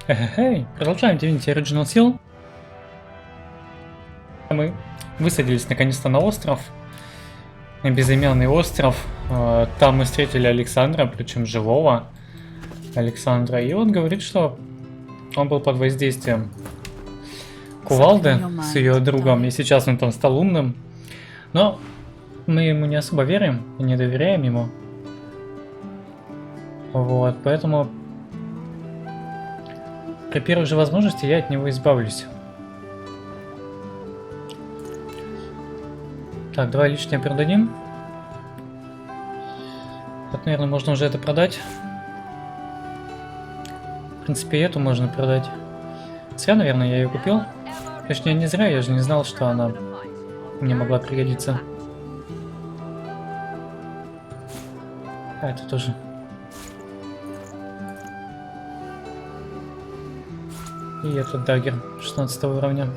Эй, продолжаем Divinity Original Sin. Мы высадились наконец-то на остров. На безымянный остров. Там мы встретили Александра, причем живого Александра. И он говорит, что он был под воздействием кувалды с ее другом. И сейчас он там стал умным. Но мы ему не особо верим и не доверяем ему. Вот, поэтому при первой же возможности я от него избавлюсь. Так, давай лишнее продадим. Вот, наверное, можно уже это продать. В принципе, эту можно продать. Зря, наверное, я ее купил. Точнее, не зря, я же не знал, что она мне могла пригодиться. А, это тоже. И этот даггер 16 уровня.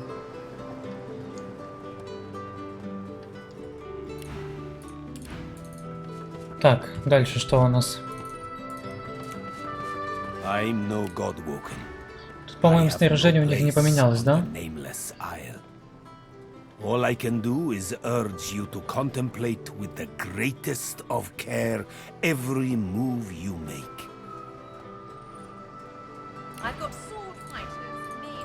Так, дальше что у нас? Тут, по-моему, снаряжение у них не поменялось, да? All I can do is urge you to contemplate with the greatest of care every move you make.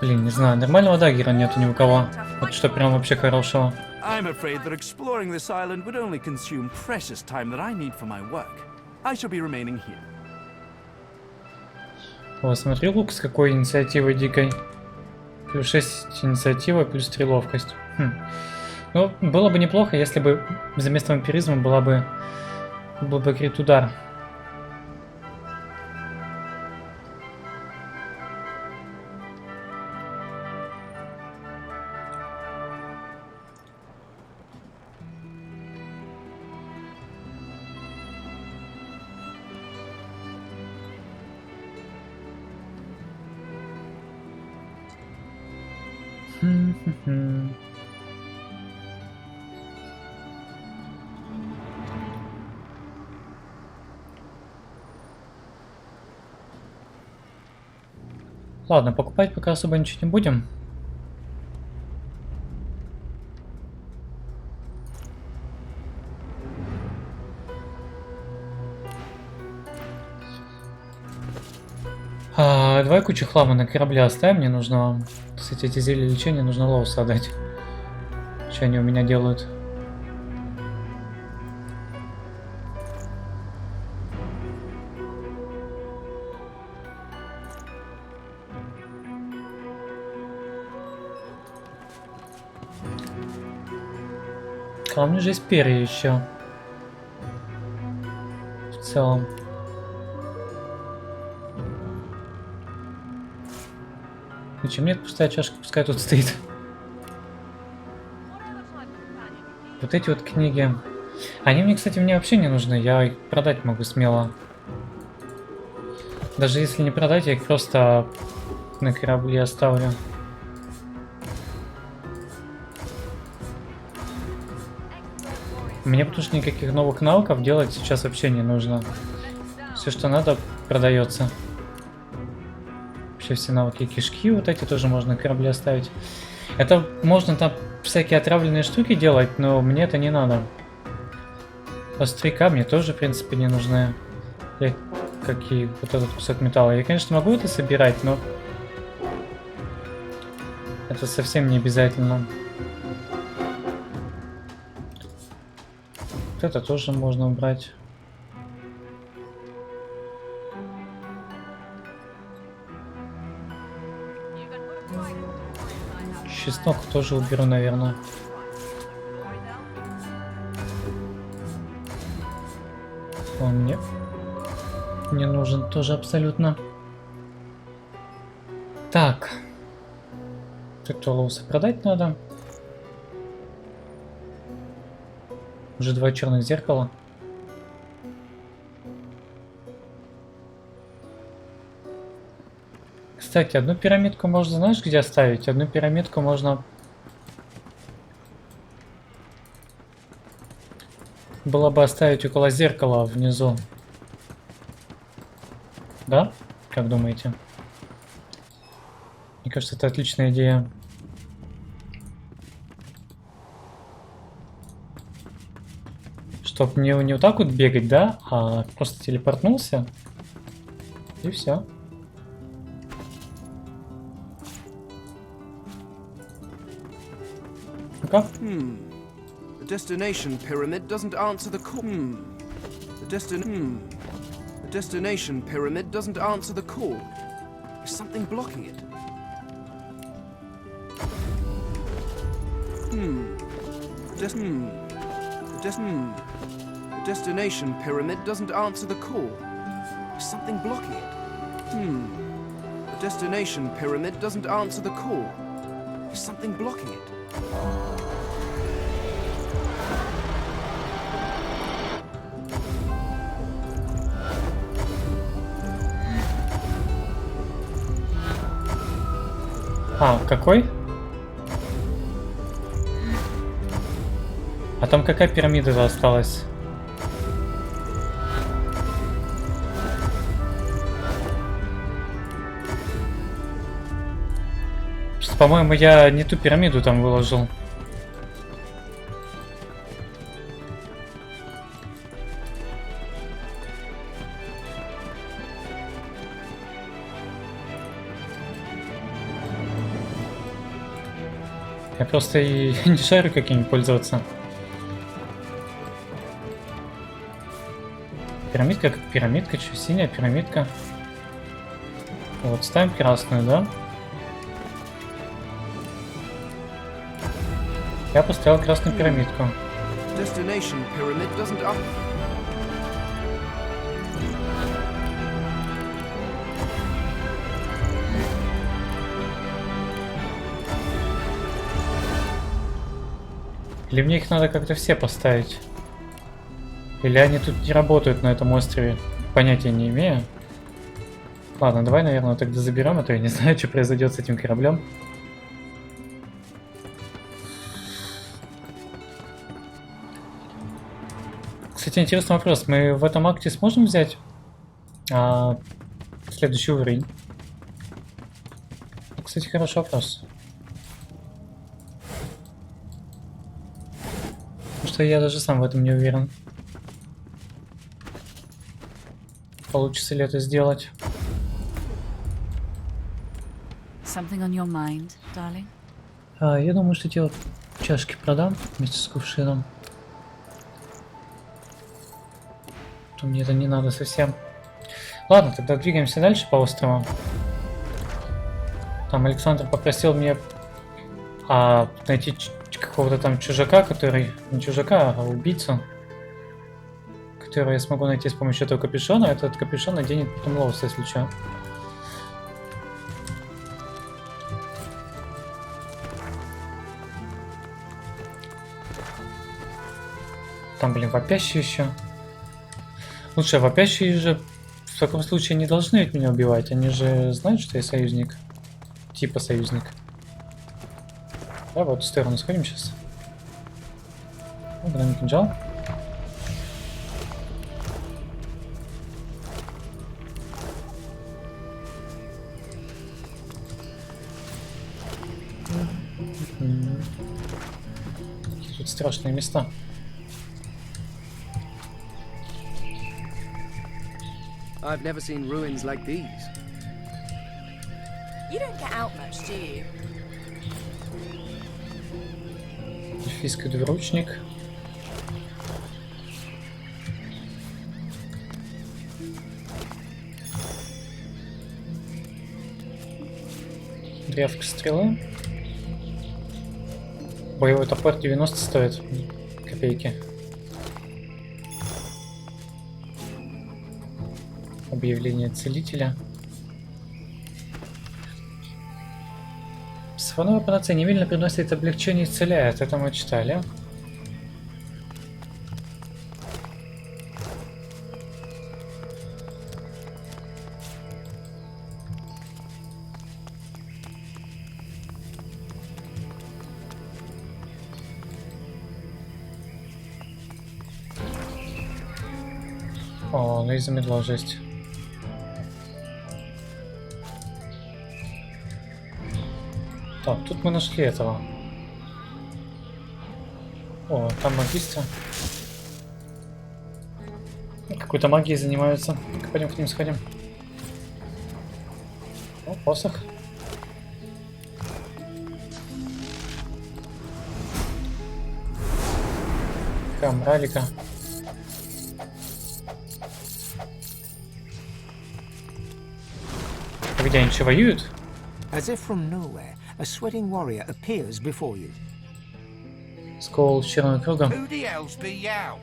Блин, не знаю, нормального даггера нету ни у кого. Вот что прям вообще хорошего. I'm afraid that exploring this island would only consume precious time that I need for my work. I shall be remaining here. О, смотри, лук с какой инициативой дикой. Плюс 6 инициатива, плюс 3 ловкость. Ну, было бы неплохо, если бы за место вампиризма был бы крит удар. Ладно, покупать пока особо ничего не будем. Давай кучу хлама на корабле оставим, мне нужно... Кстати, эти зелья лечения нужно лоуса отдать. Что они у меня делают? А у меня же есть перья еще. В целом. Зачем мне пустая чашка, пускай тут стоит. Вот эти вот книги. Они мне, кстати, мне вообще не нужны. Я их продать могу смело. Даже если не продать, я их просто на корабле оставлю. Мне потому что никаких новых навыков делать сейчас вообще не нужно. Все, что надо, продается. Вообще все навыки кишки, вот эти тоже можно на корабле оставить. Это можно там всякие отравленные штуки делать, но мне это не надо. Острые камни тоже, в принципе, не нужны. Как и вот этот кусок металла. Я, конечно, могу это собирать, но это совсем не обязательно. Вот это тоже можно убрать. Чеснок тоже уберу, наверное. Он мне не нужен тоже абсолютно. Так. Тут лоуса продать надо. Уже 2 черных зеркала. Кстати, одну пирамидку можно, знаешь, где оставить? Одну пирамидку можно было бы оставить около зеркала внизу. Да? Как думаете? Мне кажется, это отличная идея. Чтоб мне не вот так вот бегать, да, а просто телепортнулся. И все. Ну-ка. The destination pyramid doesn't answer the call. The destination pyramid doesn't answer the call. There's something blocking it. The destination pyramid doesn't answer the call. There's something blocking it. The destination pyramid doesn't answer the call. There's something blocking it. А, какой? А там какая пирамида осталась? По-моему, я не ту пирамиду там выложил. Я просто и не шарю, как ими пользоваться. Пирамидка как пирамидка, что синяя пирамидка. Вот, ставим красную, да? Я поставил красную пирамидку. Destination pyramid doesn't up. Или мне их надо как-то все поставить? Или они тут не работают на этом острове? Понятия не имею. Ладно, давай, наверное, тогда заберем, а то я не знаю, что произойдет с этим кораблем. Кстати, интересный вопрос. Мы в этом акте сможем взять следующий уровень? Кстати, хороший вопрос. Потому что я даже сам в этом не уверен. Получится ли это сделать? Something on your mind, darling? Я думаю, что эти вот чашки продам вместе с кувшином. То мне это не надо совсем. Ладно, тогда двигаемся дальше по острову. Там Александр попросил мне найти какого-то там чужака, который... Не чужака, а убийцу. Которого я смогу найти с помощью этого капюшона. Этот капюшон наденет потом Лоуса, если что. Там, блин, вопящие еще. Лучше вопящие же в таком случае не должны от меня убивать. Они же знают, что я союзник. Типа союзник. Давай в эту сторону сходим сейчас. Дай мне кинжал. Какие тут страшные места. I've never seen ruins like these. You don't get out much, do you? Эльфийский двуручник. Древко стрелы. Боевой топор 90 стоит. Копейки. Объявление целителя. Психоновая панацея немедленно приносит облегчение и исцеляет. Это мы читали. О, ну и замедло жесть. Так, тут мы нашли этого. О, там магистр. Какой-то магией занимаются. Пойдем к ним сходим. О, посох. Храм Ралика. Где они что, воюют? As if from nowhere, a sweating warrior appears before you. Скол с черным кругом. Who the hell's be you?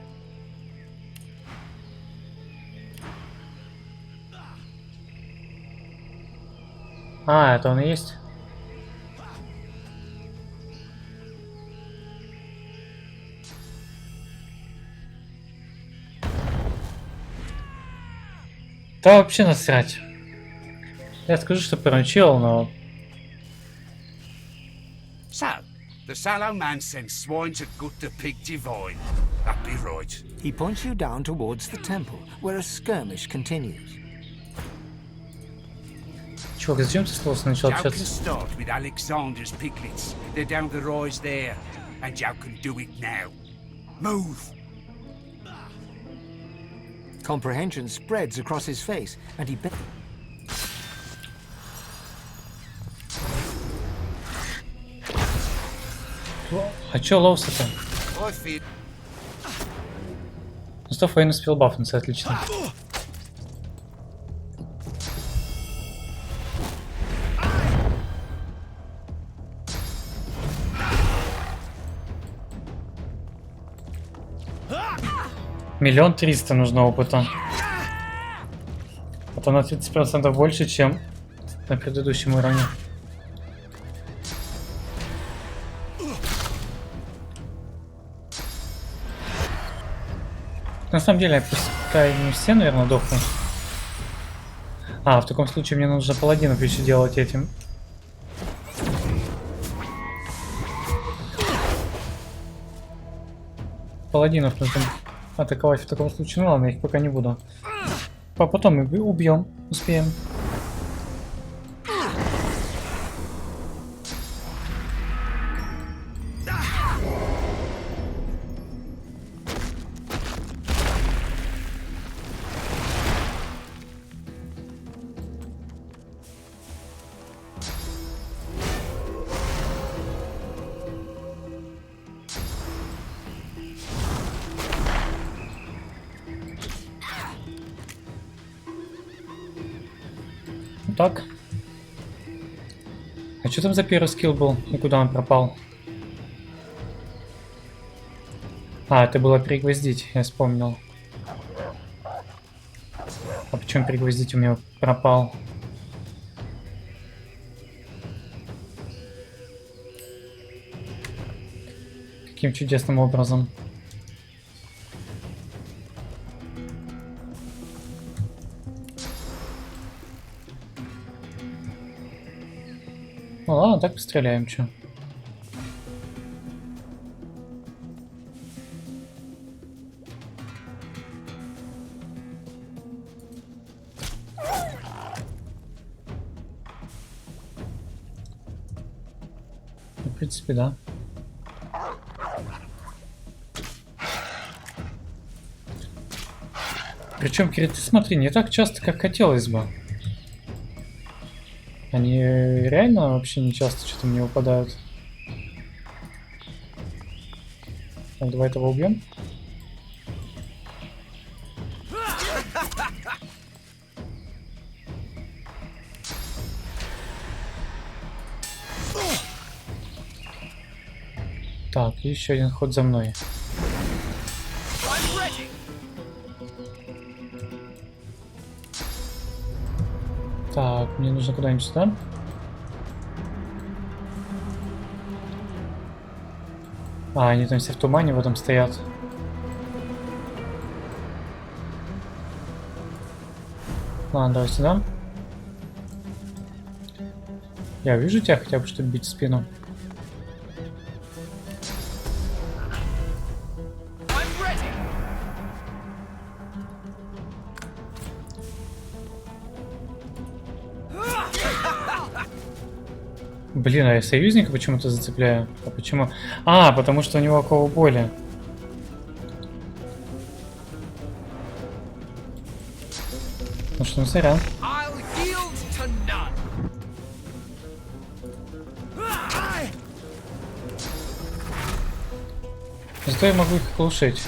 А, это он и есть? Да вообще насрать. Я скажу, что поручил, но... So, the sallow man sends swine to gut the pig divine. That be right. He points you down towards the temple, where a skirmish continues. Чувак, зачем ты слово начал Joe can общаться? start with Alexander's piglets. They're down the rise there. And Joe can do it now. Move! Comprehension spreads across his face, and he... А чё лоуса-то? I fear... Устав военный успел бафнуться, отлично. Миллион 300 нужно опыта. Это на 30% больше, чем на предыдущем уровне. На самом деле, пускай не все, наверное, дохнут. А, в таком случае мне нужно паладинов еще делать этим. Паладинов нужно атаковать в таком случае. Ну ладно, их пока не буду. А потом мы убьем, успеем. Так. А что там за первый скилл был? И куда он пропал? А, это было пригвоздить, я вспомнил. А почему пригвоздить у меня пропал? Каким чудесным образом? Ну ладно, так постреляем, чё. В принципе, да. Причем криты, смотри, не так часто, как хотелось бы. Они реально вообще не часто что-то мне выпадают. Так, давай этого убьем. Так, еще один ход за мной. Так, мне нужно куда-нибудь сюда. А, они там все в тумане в этом стоят. Ладно, давай сюда. Я вижу тебя хотя бы, чтобы бить в спину. Блин, а я союзника почему-то зацепляю. А почему? А, потому что у него оковы боли. Ну что, ну сорян. Зато я могу их глушить.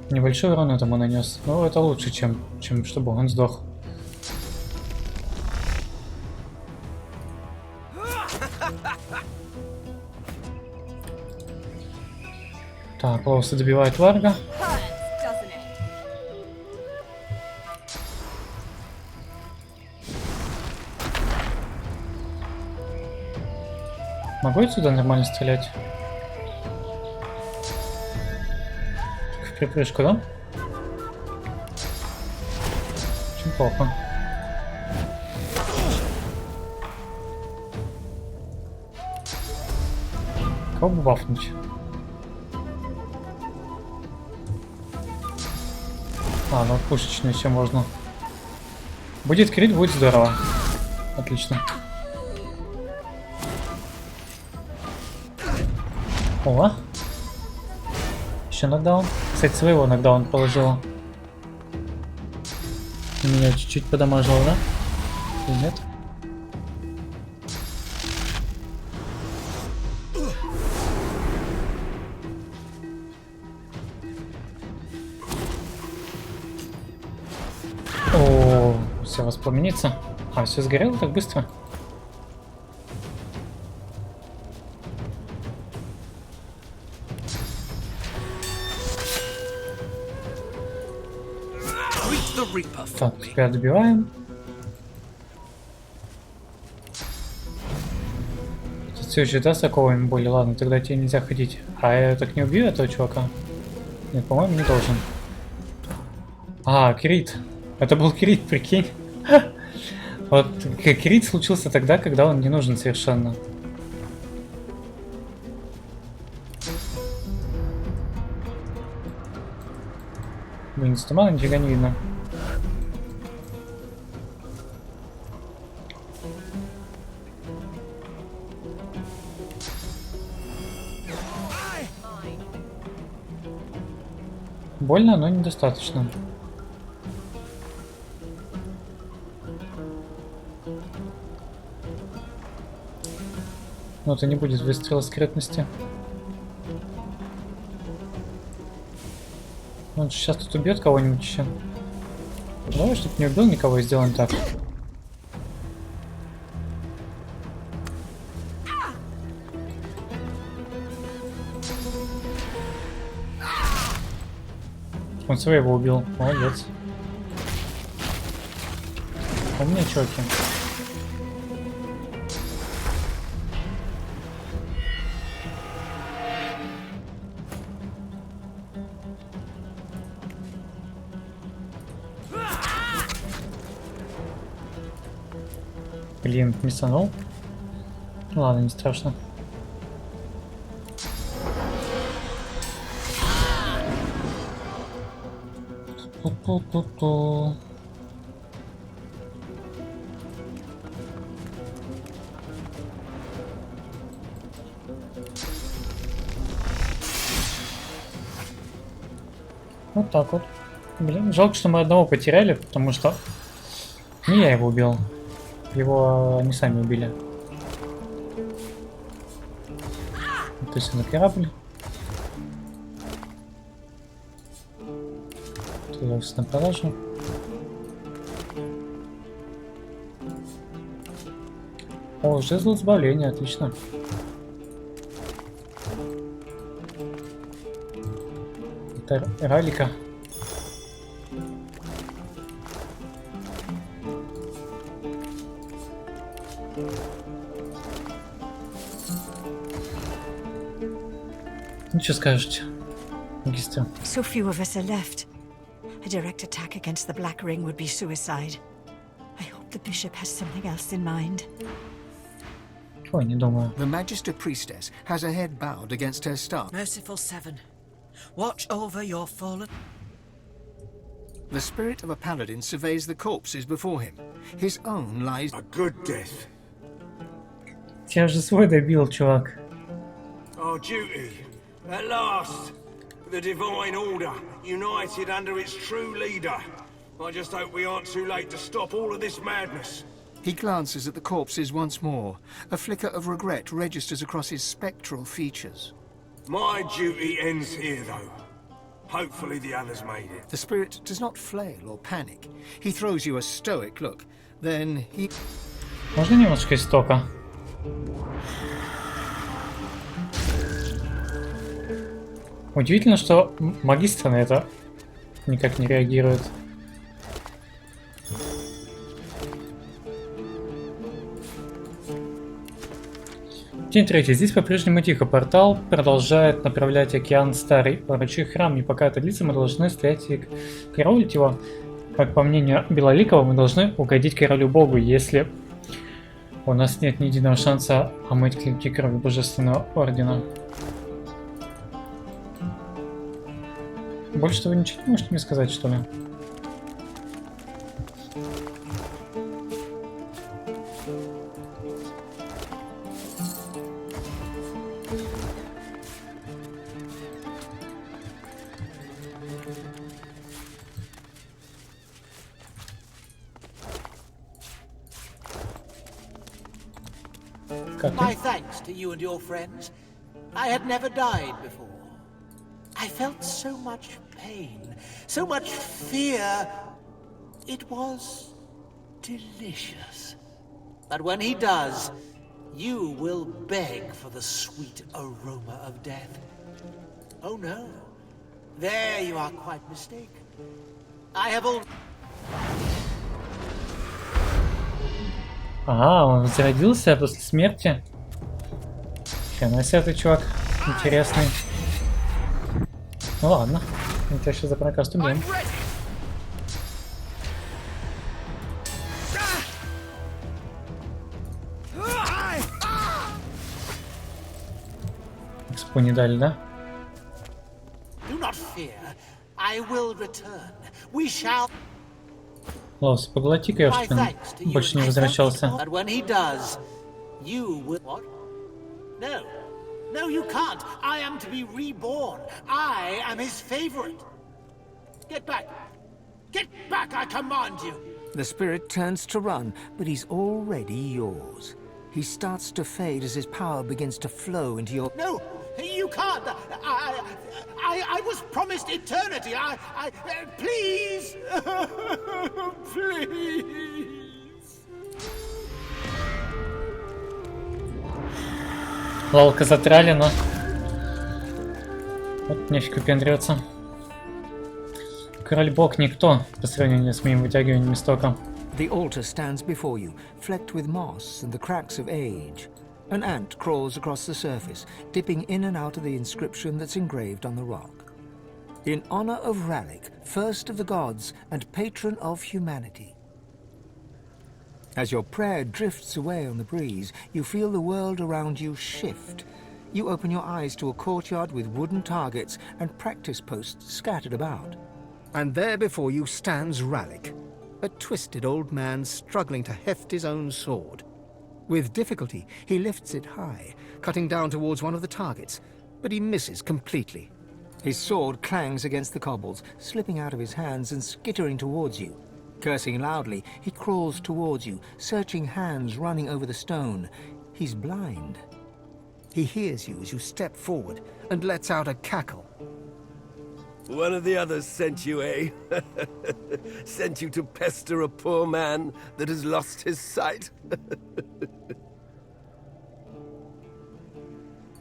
Небольшой урон этому нанес. Но это лучше, чем чтобы он сдох. Так, Лоуса добивает Варга. Могу отсюда нормально стрелять? В припрыжку, да? Очень плохо. Кого бы бафнуть? А, ну пушечную еще можно. Будет крит, будет здорово. Отлично. О! Еще нокдаун. Кстати, своего нокдаун положила. Меня чуть-чуть подамажило, да? Или нет? О, все воспламенится. А, все сгорело так быстро? Так, тебя добиваем. Тут все еще, да, с оковами боли? Ладно, тогда тебе нельзя ходить. А я так не убью этого чувака? Нет, по-моему, не должен. А, крит. Это был крит, прикинь. Вот крит случился тогда, когда он не нужен совершенно. Блин, с тумана нифига не видно. Больно, но недостаточно. Но это не будет выстрела скрытности. Он сейчас тут убьет кого-нибудь еще. Давай, чтобы не убил никого, и сделаем так. Он своего убил. Молодец. У меня чоки. Блин, миссанул. Ладно, не страшно. Ту-ту-ту-ту. Вот так вот. Блин, жалко, что мы одного потеряли, потому что не я его убил. Его они сами убили. То есть на корабль. Туловс на продажу. О, жезл избавления, отлично. Это ралика. Ну, что скажете, магистр? So few of us are left. A direct attack against the Black Ring would be suicide. I hope the bishop has something else in mind. Ой, не думаю. The Magister Priestess has her head bowed against her staff. Merciful Seven, watch over your fallen. The spirit of a paladin surveys the corpses before him. His own lies... A good death. Я же свой добил, чувак. Our duty, at last. The divine order, united under its true leader. I just hope we aren't too late to stop all of this madness. He glances at the corpses once more. A flicker of regret registers across his spectral features. My duty ends here, though. Hopefully the others made it. The spirit does not flail or panic. He throws you a stoic look. Then he... Можно немножко истока? Удивительно, что магистр на это никак не реагирует. День третий. Здесь по-прежнему тихо. Портал продолжает направлять океан старый, порочий храм. И пока это длится, мы должны стоять и караулить его. Как по мнению Белоликова, мы должны угодить королю богу, если у нас нет ни единого шанса омыть клинки крови божественного ордена. Больше вы ничего не можете мне сказать, что ли? My thanks to you and your friends. I had never died before. I felt so much pain, so much fear. It was delicious. But when he does, you will beg for the sweet aroma of death. Oh no, there you are quite mistaken. I have all... Ага, он возродился после смерти. Хрена себе ты, чувак, интересный. Ну ладно, мы тебя сейчас за прокаст убьем. Экспо не дали, да? Лос, поглоти-ка я, чтобы он больше не возвращался. No, you can't. I am to be reborn. I am his favorite. Get back. Get back, I command you. The spirit turns to run, but he's already yours. He starts to fade as his power begins to flow into your... No, you can't. I was promised eternity. Please. Please. Лалка затралена. Вот нефиг выпендриваться. Король-бог никто по сравнению с моим вытягиванием истока. The altar stands before you, flecked with moss and the cracks of age. An ant crawls across the surface, dipping in and out of the inscription that's engraved on the rock. In honor of Ralik, first of the gods and patron of humanity. As your prayer drifts away on the breeze, you feel the world around you shift. You open your eyes to a courtyard with wooden targets and practice posts scattered about. And there before you stands Ralik, a twisted old man struggling to heft his own sword. With difficulty, he lifts it high, cutting down towards one of the targets, but he misses completely. His sword clangs against the cobbles, slipping out of his hands and skittering towards you. Cursing loudly, he crawls towards you, searching hands running over the stone. He's blind. He hears you as you step forward and lets out a cackle. One of the others sent you, eh? Sent you to pester a poor man that has lost his sight?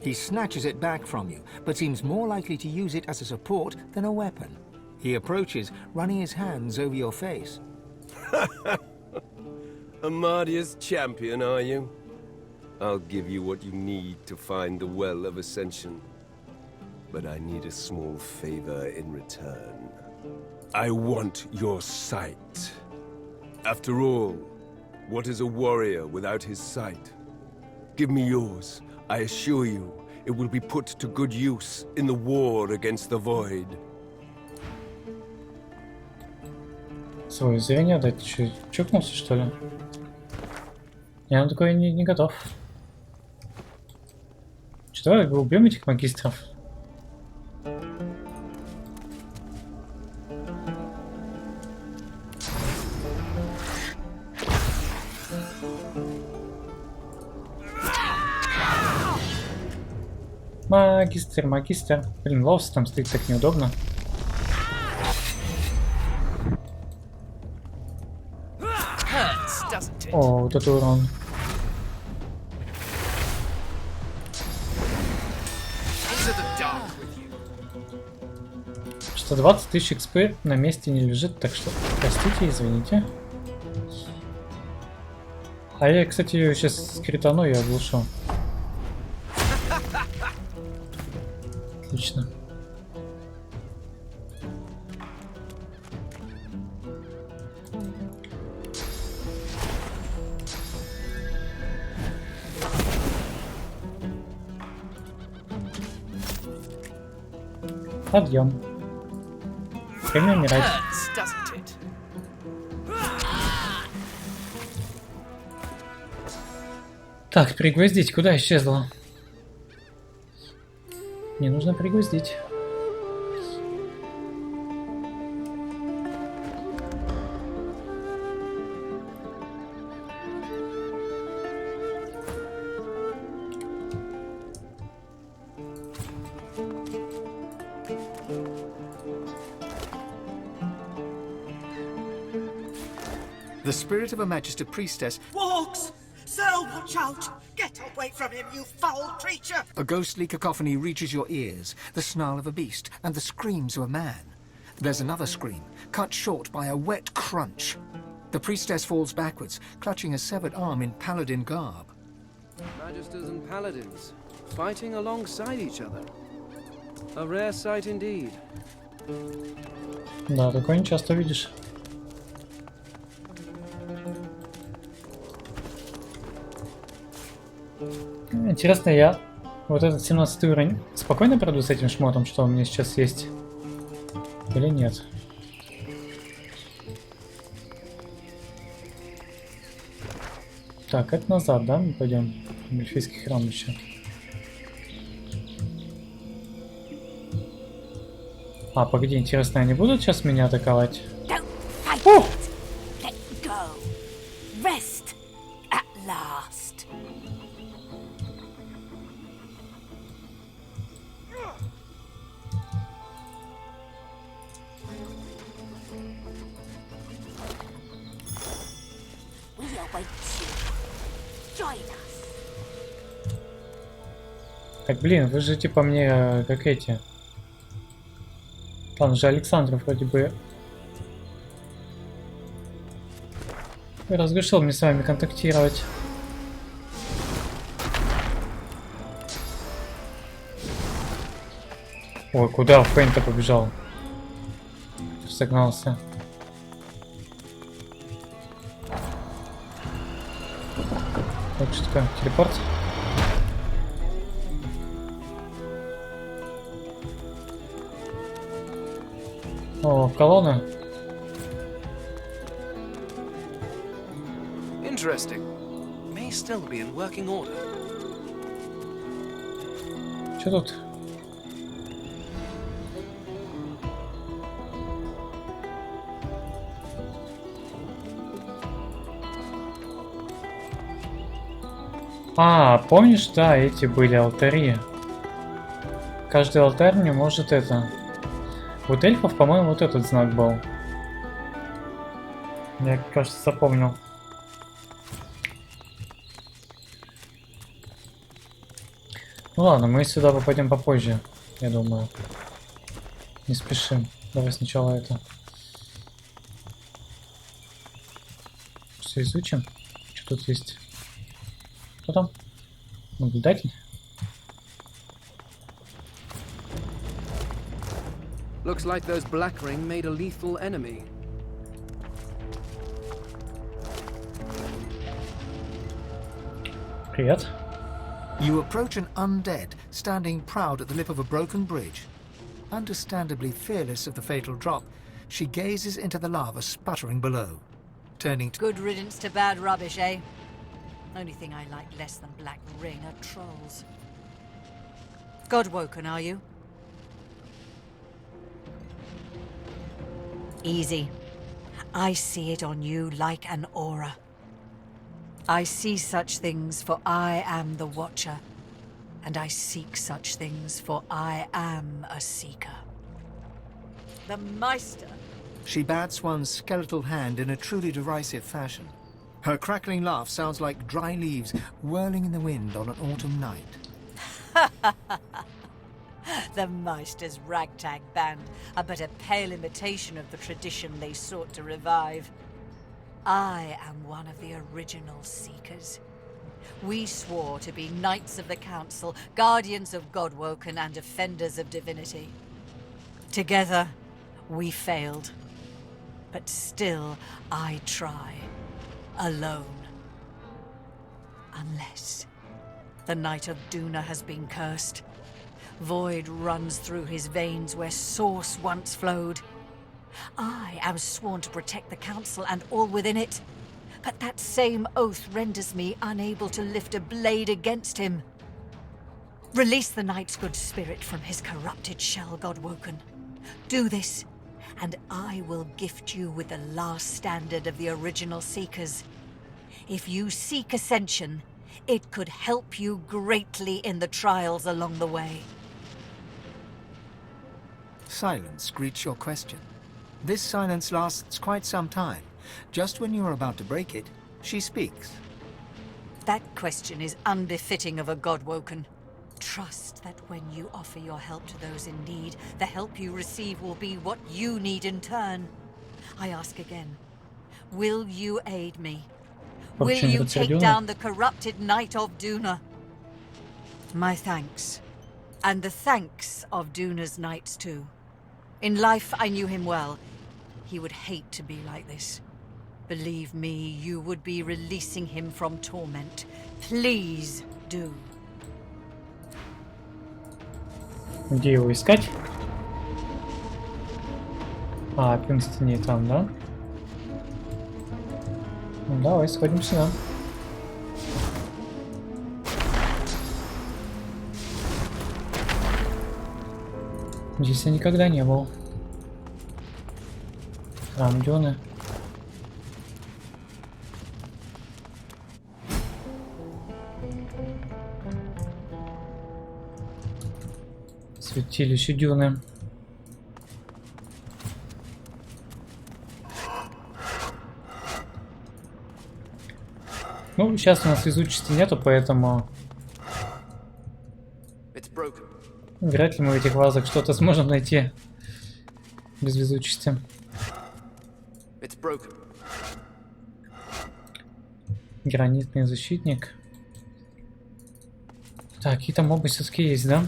He snatches it back from you, but seems more likely to use it as a support than a weapon. He approaches, running his hands over your face. Amadia's champion, are you? I'll give you what you need to find the Well of Ascension. But I need a small favor in return. I want your sight. After all, what is a warrior without his sight? Give me yours. I assure you, it will be put to good use in the war against the Void. свое зрение дать. Че, чокнулся, что ли? Я на такое не готов. Что, давай убьем этих магистров? Магистр. Блин, Лаус там стоит так неудобно. О, вот это урон. Что 20 000 XP на месте не лежит, так что простите, извините. А я, кстати, ее сейчас скритану и оглушу. Отлично. Подъем. Время умирать. Так, пригвоздить. Куда исчезла? Не нужно пригвоздить. The spirit of a Magister priestess. Walks! Sir, watch out! Get away from him, you foul creature! A ghostly cacophony reaches your ears, the snarl of a beast and the screams of a man. There's another scream, cut short by a wet crunch. The priestess falls backwards, clutching a severed arm in paladin garb. Magisters and paladins, fighting alongside each other. A rare sight indeed. Да, такое не часто видишь. Интересно, я вот этот 17 уровень спокойно пройду с этим шмотом, что у меня сейчас есть? Или нет? Так, это назад, да? Мы пойдем. Эльфийский храм еще. А, погоди, интересно, они будут сейчас меня атаковать? О! Так, блин, вы же типа мне как эти. Там же Александр вроде бы разрешил мне с вами контактировать. Ой, куда в Пейнта побежал? Согнался. Так, что такое? Телепорт? О, колонна. Interesting. May still be in working order. Что тут? А, помнишь, да, эти были алтари. Каждый алтарь не может это. Вот эльфов, по-моему, вот этот знак был. Я, кажется, запомнил. Ну ладно, мы сюда попадем попозже, я думаю. Не спешим. Давай сначала это. Все изучим. Что тут есть? Кто там? Наблюдатель? Looks like those Black Ring made a lethal enemy. Привет. You approach an undead, standing proud at the lip of a broken bridge. Understandably fearless of the fatal drop, She gazes into the lava sputtering below, turning to... Good riddance to bad rubbish, eh? Only thing I like less than Black Ring are trolls. God-woken, are you? Easy. I see it on you like an aura. I see such things, for I am the Watcher. And I seek such things, for I am a seeker. The Meister! She bats one skeletal hand in a truly derisive fashion. Her crackling laugh sounds like dry leaves whirling in the wind on an autumn night. The Meister's ragtag band are but a pale imitation of the tradition they sought to revive. I am one of the original Seekers. We swore to be Knights of the Council, Guardians of Godwoken, and Defenders of Divinity. Together, we failed. But still, I try. Alone. Unless the Knight of Duna has been cursed. Void runs through his veins where source once flowed. I am sworn to protect the Council and all within it. But that same oath renders me unable to lift a blade against him. Release the Knight's good spirit from his corrupted shell, Godwoken. Do this, and I will gift you with the last standard of the original Seekers. If you seek ascension, it could help you greatly in the trials along the way. Silence greets your question. This silence lasts quite some time. Just when you're about to break it, she speaks. That question is unbefitting of a Godwoken. Trust that when you offer your help to those in need, the help you receive will be what you need in turn. I ask again, will you aid me? Will you take down the corrupted Knight of Duna? My thanks. And the thanks of Duna's knights too. In life, I knew him well. He would hate to be like this. Believe me, you would be releasing him from torment. Please do. Где его искать? А, Пинстон не там, да? Ну, давай сходим сюда. Здесь я никогда не был. Храм Дюны. Святилище Дюны. Ну, сейчас у нас везучести нету, поэтому вряд ли мы в этих вазах что-то сможем найти без везучести. Гранитный защитник. Так, какие-то мобы все-таки есть, да?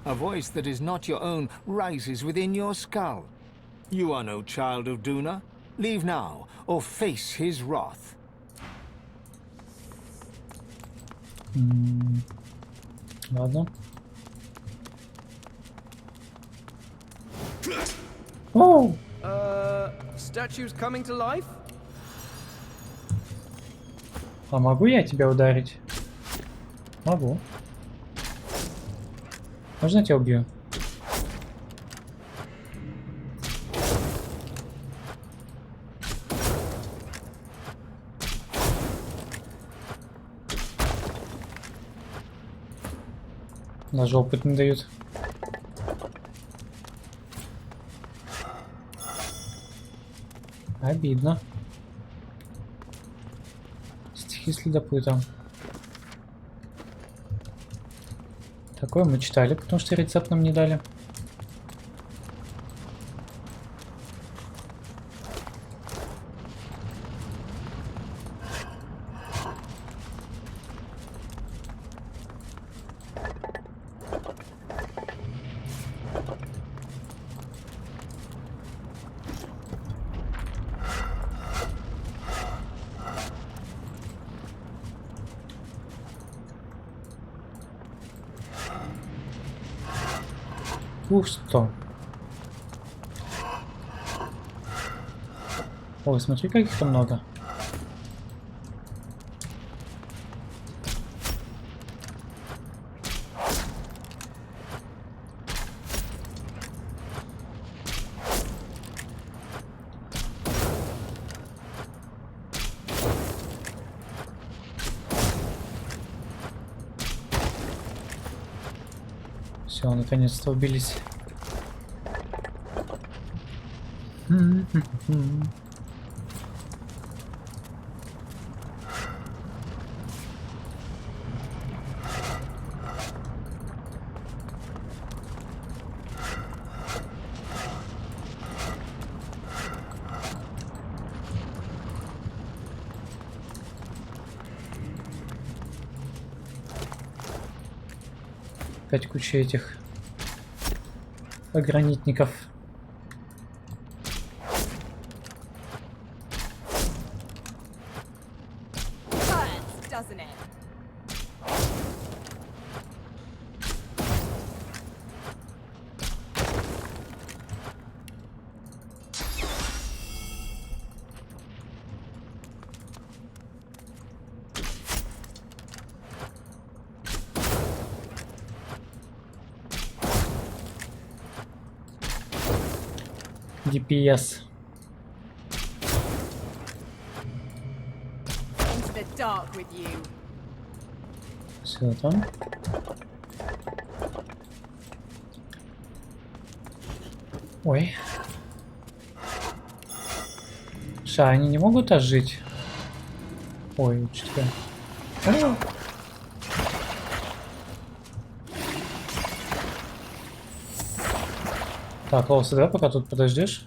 A voice that is not your own rises within your skull. You are no child of Duna. Leave now, or face his wrath. Ладно. О! Statues coming to life? А могу я тебя ударить? Могу. Можно я тебя убью? Даже опыт не дают. Обидно. Стихи следопыта. Такое мы читали, потому что рецепт нам не дали. Пусто. Ой, смотри, каких-то много. Все, наконец-то убились. Опять куча этих гранитников. DPS. Into the dark with you. Все там. Ой. Ша, они не могут ожить? Ой, что-то. Так, Лоуса, давай пока тут подождешь.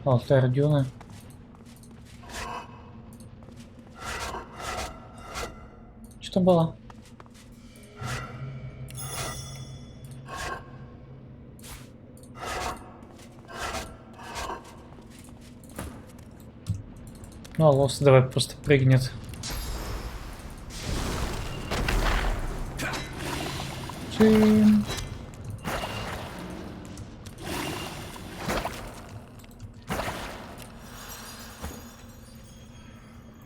Алтарь Дюны. Что было? Ну, а Лос давай просто прыгнет. Чин.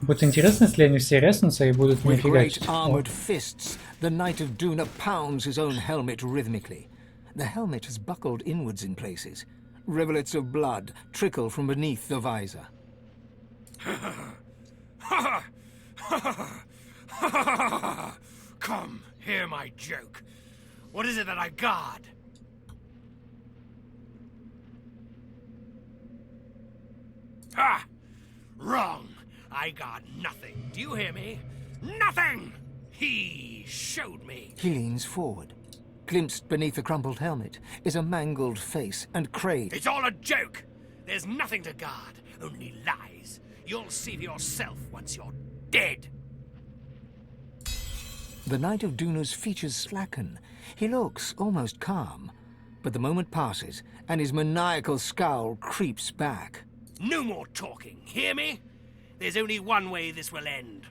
Будет интересно, если они все резнутся и будут мне With great фигачить. armored fists, the Knight of Duna pounds his own helmet rhythmically. The helmet has buckled inwards in places. Rivulets of blood trickle from beneath the visor. Come, hear my joke. What is it that I guard? Ah! Wrong. I got nothing. Do you hear me? Nothing! He showed me. He leans forward. Glimpsed beneath the crumpled helmet is a mangled face and crane. It's all a joke. There's nothing to guard, only lies. You'll see for yourself once you're dead. The Knight of Duna's features slacken. He looks almost calm. But the moment passes, and his maniacal scowl creeps back. No more talking, hear me? There's only one way this will end.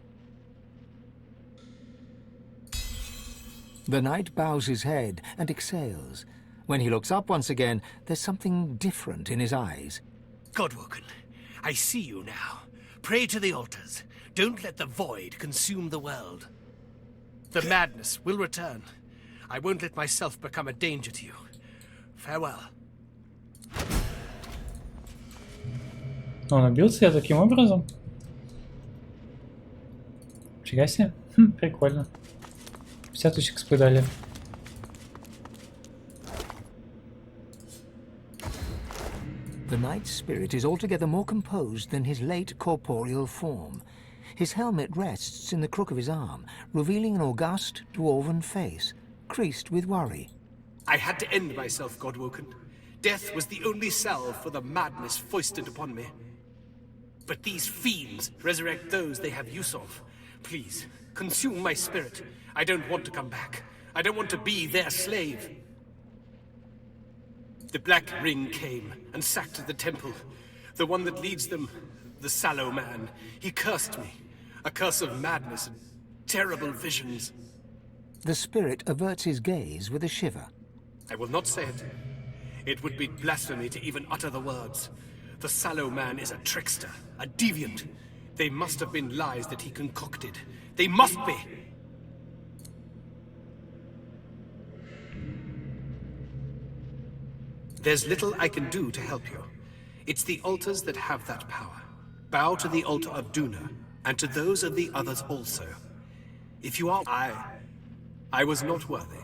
The knight bows his head and exhales. When he looks up once again, there's something different in his eyes. Godwoken, I see you now. Pray to the altars. Don't let the void consume the world. The madness will return. I won't let myself become a danger to you. Farewell. Он убился я таким образом? Фига себе. Прикольно. 50 тысяч XP дали. The knight's spirit is altogether more composed than his late corporeal form. His helmet rests in the crook of his arm, revealing an august, dwarven face, creased with worry. I had to end myself, Godwoken. Death was the only salve for the madness foisted upon me. But these fiends resurrect those they have use of. Please, consume my spirit. I don't want to come back. I don't want to be their slave. The Black Ring came and sacked the temple. The one that leads them, the sallow man. He cursed me. A curse of madness and terrible visions. The spirit averts his gaze with a shiver. I will not say it. It would be blasphemy to even utter the words. The sallow man is a trickster, a deviant. They must have been lies that he concocted. They must be! There's little I can do to help you. It's the altars that have that power. Bow to the altar of Duna, and to those of the others also. If you are... I was not worthy.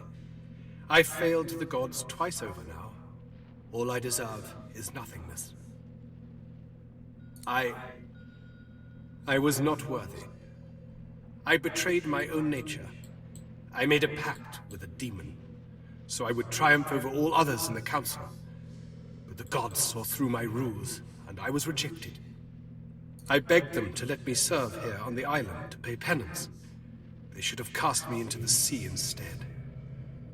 I failed the gods twice over now. All I deserve is nothingness. I was not worthy. I betrayed my own nature. I made a pact with a demon, so I would triumph over all others in the council. But the gods saw through my ruse, and I was rejected. I begged them to let me serve here on the island to pay penance. They should have cast me into the sea instead.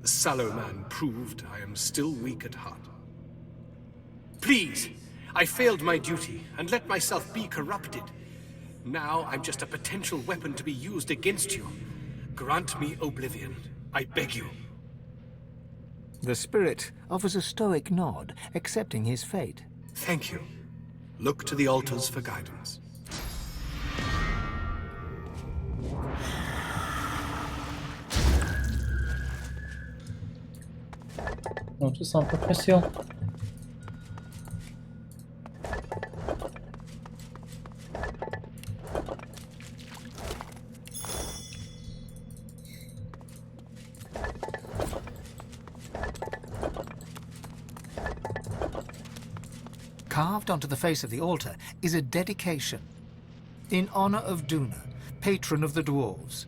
The sallow man proved I am still weak at heart. Please, I failed my duty and let myself be corrupted. Now I'm just a potential weapon to be used against you. Grant me oblivion, I beg you. The spirit offers a stoic nod, accepting his fate. Thank you. Look to the altars for guidance. Ну, ты сам попросил. Carved onto the face of the altar is a dedication. In honor of Duna, patron of the dwarves.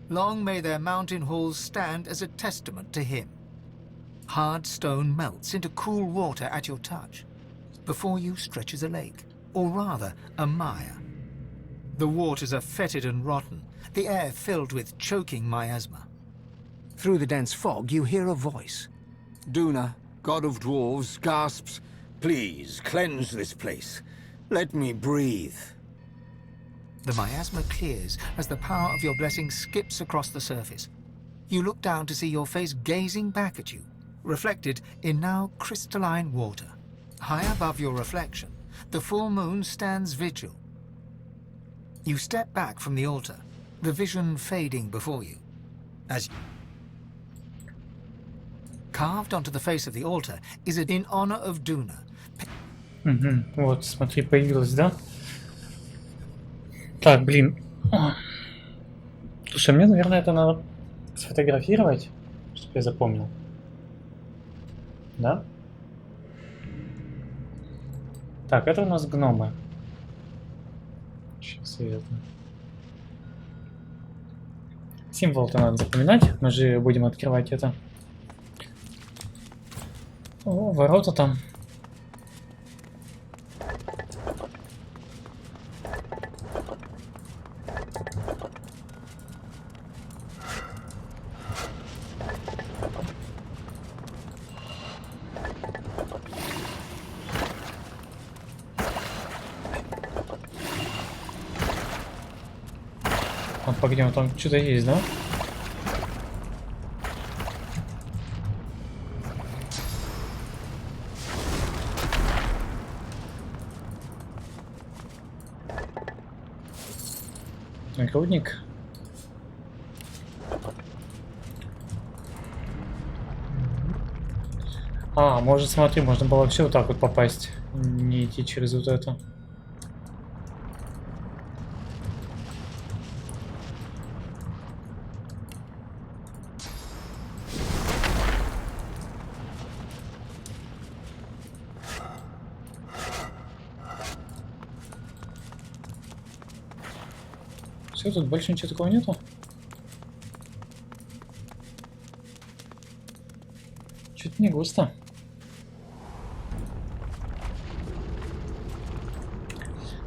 Long may their mountain halls stand as a testament to him. Hard stone melts into cool water at your touch. Before you stretches a lake, or rather, a mire. The waters are fetid and rotten, the air filled with choking miasma. Through the dense fog, you hear a voice. Duna, god of dwarves, gasps, "Please, cleanse this place. Let me breathe." The miasma clears as the power of your blessing skips across the surface. You look down to see your face gazing back at you, reflected in now crystalline water. High above your reflection, the full moon stands vigil. You step back from the altar, the vision fading before you. As carved onto the face of the altar is a in honor of Duna. Угу. Вот, смотри, появилась, да? Так, блин. Слушай, мне, наверное, это надо сфотографировать, чтобы я запомнил. Да? Так, это у нас гномы. Сейчас я это... Символ-то надо запоминать. Мы же будем открывать это. О, ворота там. Погоди, там что-то есть, да? Нагрудник. А, может, смотри, можно было вообще вот так вот попасть, не идти через вот это. Все, тут больше ничего такого нету. Чуть не густо.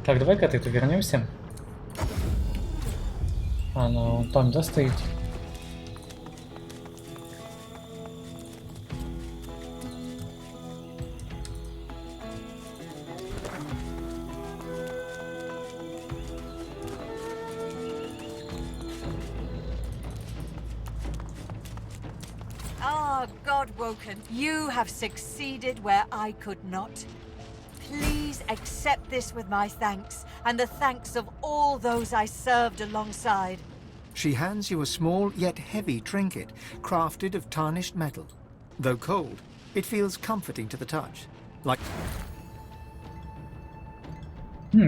Так, давай к этой-то вернемся. А, Она он там, да, стоит? Ah, God-woken, you have succeeded where I could not. Please accept this with my thanks, and the thanks of all those I served alongside. She hands you a small yet heavy trinket, crafted of tarnished metal. Though cold, it feels comforting to the touch. Like...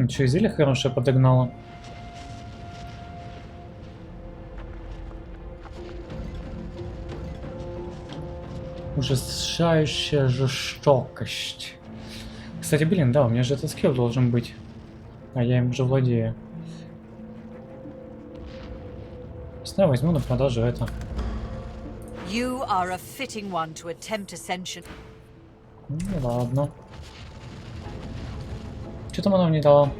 Что, зелье хорошее подогнала. Ужасающая жестокость. Кстати, блин, да, у меня же этот скилл должен быть. А я им уже владею. Снова возьму на продажу это. You are a fitting one to attempt ascension. Ну ладно. Что там она мне дала?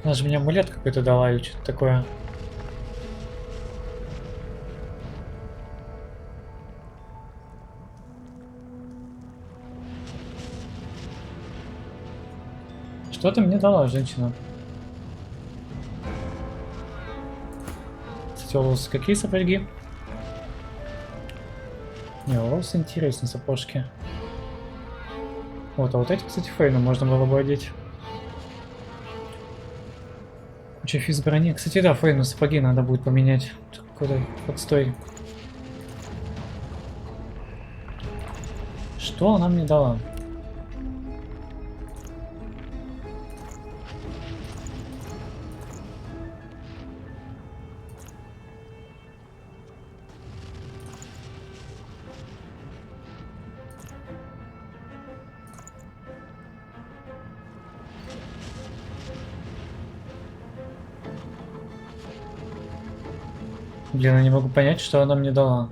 Она же мне амулет какой-то дала или что-то такое. Что ты мне дала, женщина? Кстати, у вас какие сапоги? Не, у вас интересные сапожки. Вот, а вот эти, кстати, Фейну можно было бы одеть. Куча физ брони. Кстати, да, Фейну сапоги надо будет поменять. Куда? Подстой. Что она мне дала? Блин, я не могу понять, что она мне дала.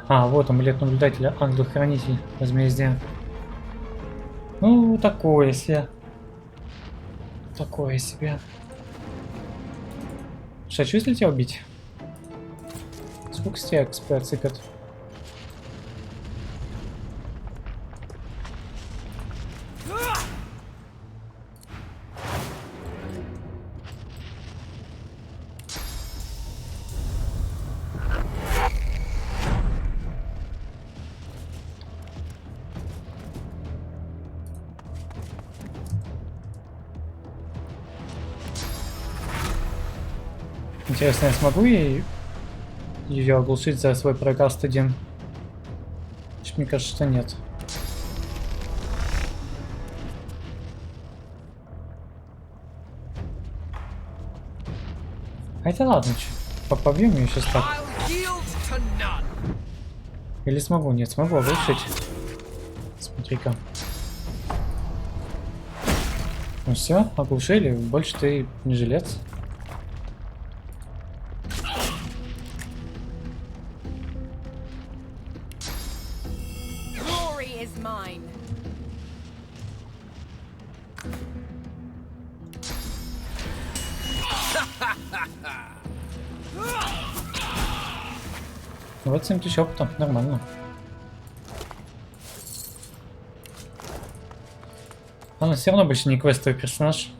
А, вот амулет наблюдателя, ангел-хранитель возмездия. Ну, такое себе. Такое себе. Хочу, если тебя убить? Сколько с тебя экспы отсыпят? Интересно, я смогу ее оглушить за свой прокаст один? Мне кажется, что нет. Хотя ладно, побьем ее сейчас так. Или смогу? Нет, смогу оглушить. Смотри-ка. Ну все, оглушили. Больше ты не жилец. Вот 7000 опыта, нормально. Она все равно больше не квестовый персонаж.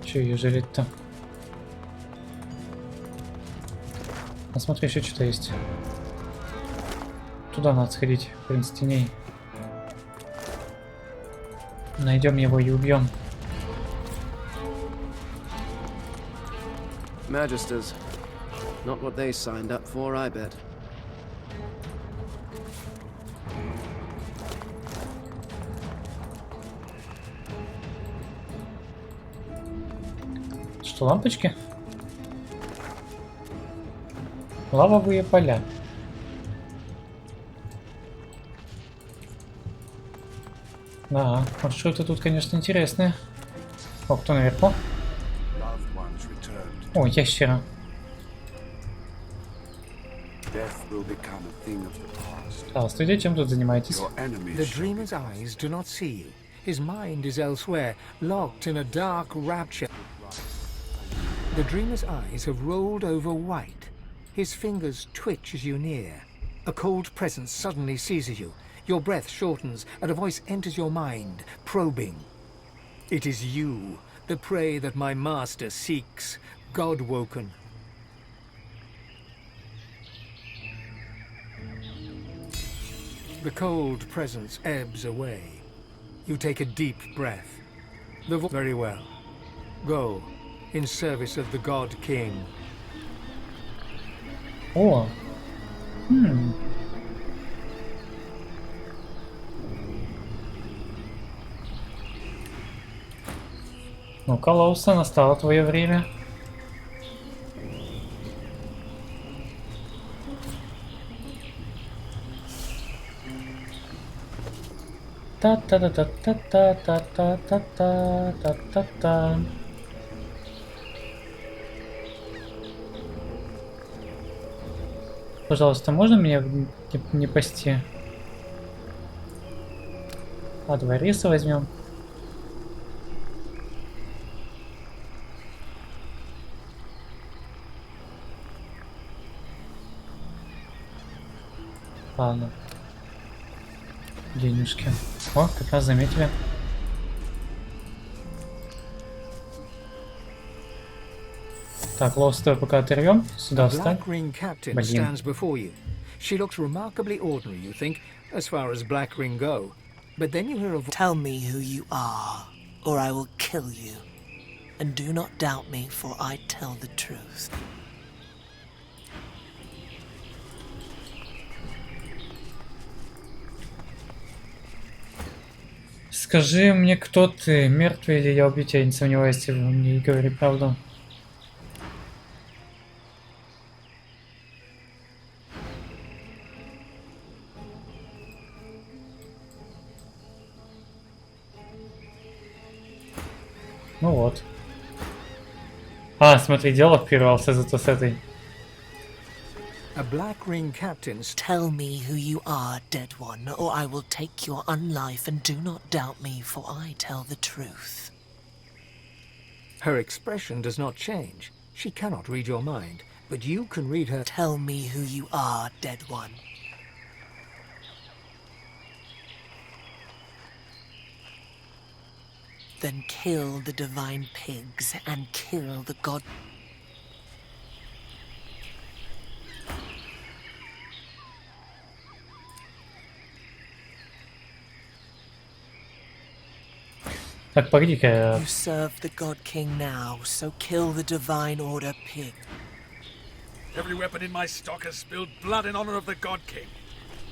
Че ее жалеть-то? А смотри, еще что-то есть. Туда надо сходить, принц теней. Найдем его и убьем. Magisters. Not what they signed up for, I bet. Что, лампочки? Лавовые поля. Да, маршруты тут, конечно, интересные. О, кто наверху? О, ящера. Death will become a thing of the past. Здравствуйте, чем тут занимаетесь? Your enemies The shall be dreamer's eyes do not see you. His mind is elsewhere, locked in a dark rapture. The dreamer's eyes have rolled over white. His fingers twitch as you near. A cold presence suddenly seizes you. Your breath shortens, and a voice enters your mind, probing. It is you, the prey that my master seeks, God-woken. The cold presence ebbs away. You take a deep breath. Very well. Go, in service of the God King. О! Ну-ка, Лоуса, настало твое время. Та-та-та-та-та-та-та-та-та-та-та. Пожалуйста, можно меня не пасти? А, два риса возьмем. Ладно. Денежки. О, как раз заметили. Так, лоу-стой пока оторвем. Сюда встань. Black-ring captain Блин. stands before you. She looks remarkably ordinary, you think, as far as black ring go. But then you hear a voice. Tell me who you are, or I will kill you. And do not doubt me, for I tell the truth. Скажи мне, кто ты, мертвый или я убью тебя, я не сомневаюсь, ты мне говори правду. Ну вот. А, смотри, диалог прервался зато с этой. A black ring captain. Tell me who you are, dead one, or I will take your unlife, and do not doubt me, for I tell the truth. Her expression does not change. She cannot read your mind, but you can read her. Tell me who you are, dead one. Then kill the divine pigs and kill the god. Так, погоди-ка. You serve the God King now, so kill the divine order pig. Every weapon in my stock has spilled blood in honor of the God King.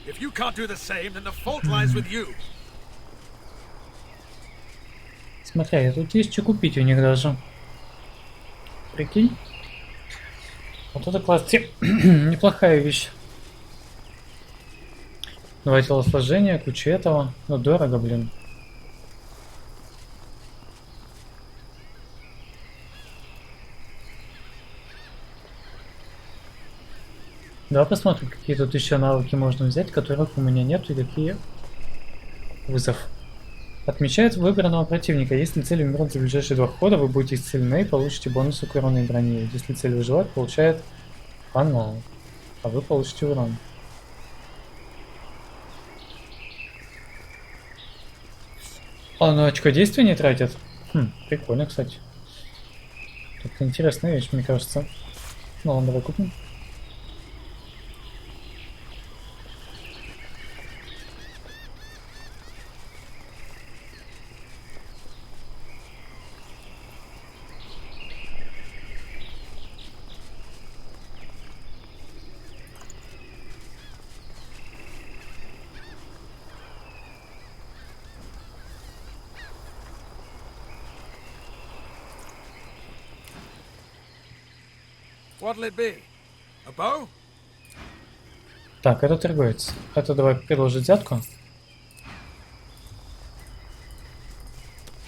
If you can't do the same, then the fault lies with you. Смотри, тут есть что купить у них даже. Прикинь. Вот это класс. Неплохая вещь. Два телосложения, куча этого. Ну, дорого, блин. Давай посмотрим, какие тут еще навыки можно взять, которых у меня нет, и какие. Вызов. Отмечает выбранного противника. Если цель умрет за ближайшие 2 хода, вы будете исцелены и получите бонус к урону и брони. Если цель выживает, получает она, а вы получите урон. А, ну очко действия не тратят? Прикольно, кстати. Это интересная вещь, мне кажется. Ну ладно, давай купим. What'll it be? A bow? Так, это торговец. Это давай предложить взятку.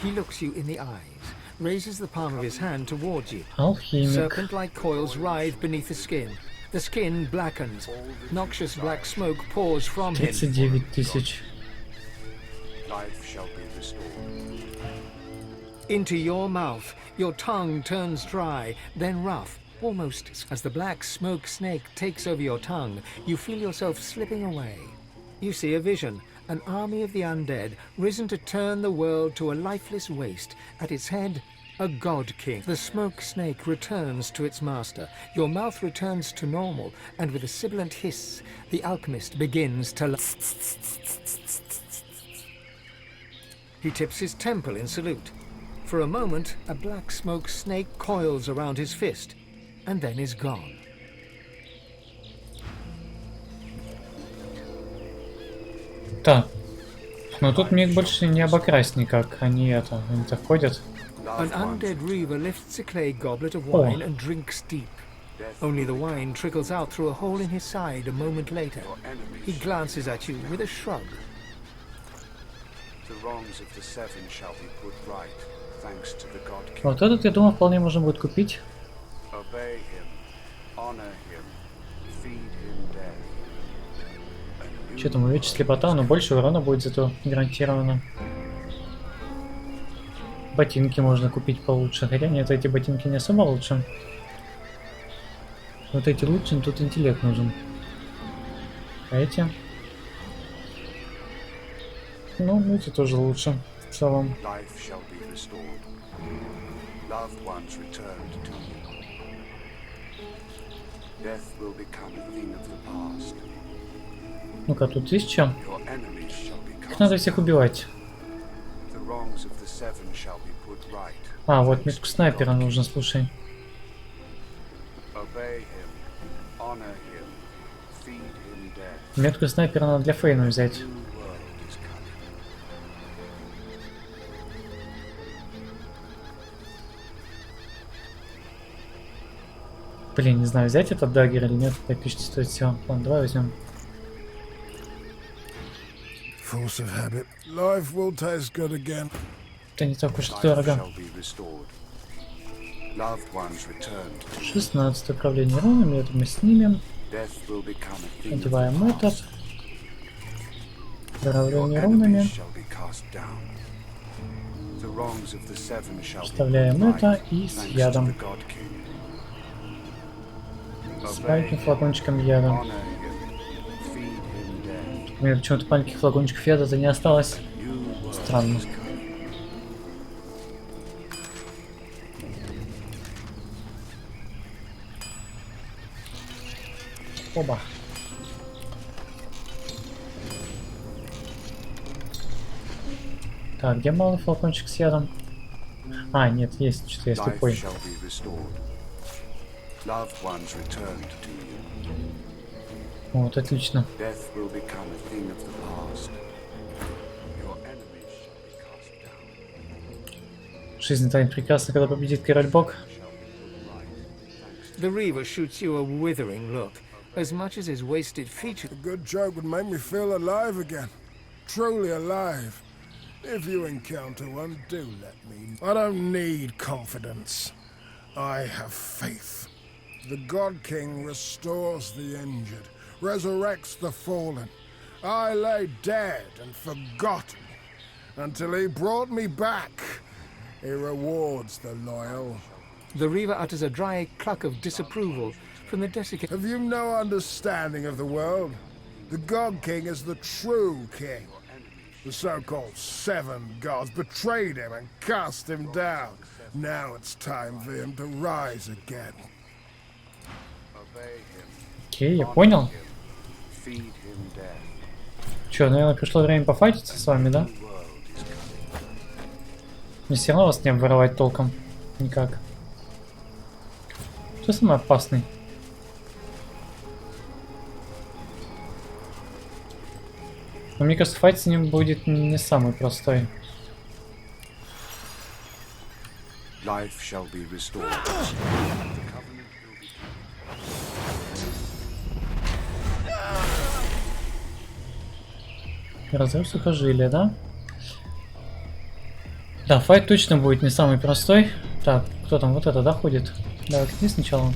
He looks you in the eyes, raises the palm of his hand towards you. Алхимик. Serpent-like coils writhe beneath the skin. The skin blackens. Noxious black smoke pours from him. 39 тысяч. Life shall be restored. Into your mouth, your tongue turns dry, then rough, almost as the black smoke snake takes over your tongue. You feel yourself slipping away. You see a vision, an army of the undead, risen to turn the world to a lifeless waste. At its head, a god king. The smoke snake returns to its master. Your mouth returns to normal, and with a sibilant hiss, the alchemist begins to... He tips his temple in salute. For a moment, a black smoke snake coils around his fist, and then is gone. Так. Но тут мне их больше не обокрасть никак. Они они-то ходят. An undead reaver lifts a clay goblet of wine and drinks deep. Only the wine trickles out through a hole in his side a moment later. He glances at you with a shrug. The wrongs of the seven shall be put right, thanks to the God King. Вот этот, я думаю, вполне можно будет купить. Obey him, honor him, feed him death. Что там, увеличить слепота, но больше урона будет зато гарантированно. Ботинки можно купить получше. Хотя нет, эти ботинки не особо лучше. Вот эти лучше, но тут интеллект нужен. А эти? Ну, эти тоже лучше. В целом. Ну-ка, тут есть что? Их надо всех убивать. А, вот метку снайпера нужно, слушай. Метку снайпера надо для Фейна взять. Блин, не знаю, взять этот даггер или нет. Так пишите, стоит все. Ладно, давай возьмем. Force of habit. Life will taste good again. Это не так уж дорого. 16 управление рунами, это мы снимем. Надеваем этот. Управление рунами. Вставляем это и с ядом. С маленьким флакончиком яда. У меня почему-то маленьких флакончиков яда-то не осталось. Странно. Оба. Так, где малый флакончик с ядом? А, нет, есть, что-то я слепой. Вот, отлично. Жизнь станет прекрасна, когда победит король-бог. The reaver shoots you a withering look. As much as his wasted features. A good joke would make me feel alive again. Truly alive. If you encounter one, do let me. I don't need confidence. I have faith. The God King restores the injured, resurrects the fallen. I lay dead and forgotten until he brought me back. He rewards the loyal. The reaver utters a dry cluck of disapproval. From the desiccated. Have you no understanding of the world? The God King is the true king. The so-called seven gods betrayed him and cast him down. Now it's time for him to rise again. Окей, я понял. Чё, наверное, пришло время пофайтиться с вами, да? Мне все равно вас не обворовать толком. Никак. Кто самый опасный? Но мне кажется, файт с ним будет не самый простой. Разрыв сухожилия, да? Да, файт точно будет не самый простой. Так, кто там вот это, да, ходит? Давай, кни сначала.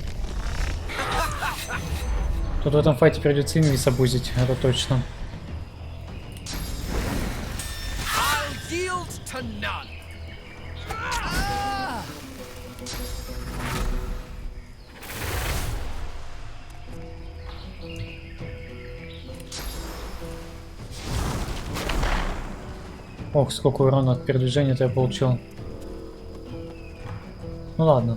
Тут в этом файте придется инвиз обузить, это точно. Ох, сколько урона от передвижения-то я получил. Ну ладно.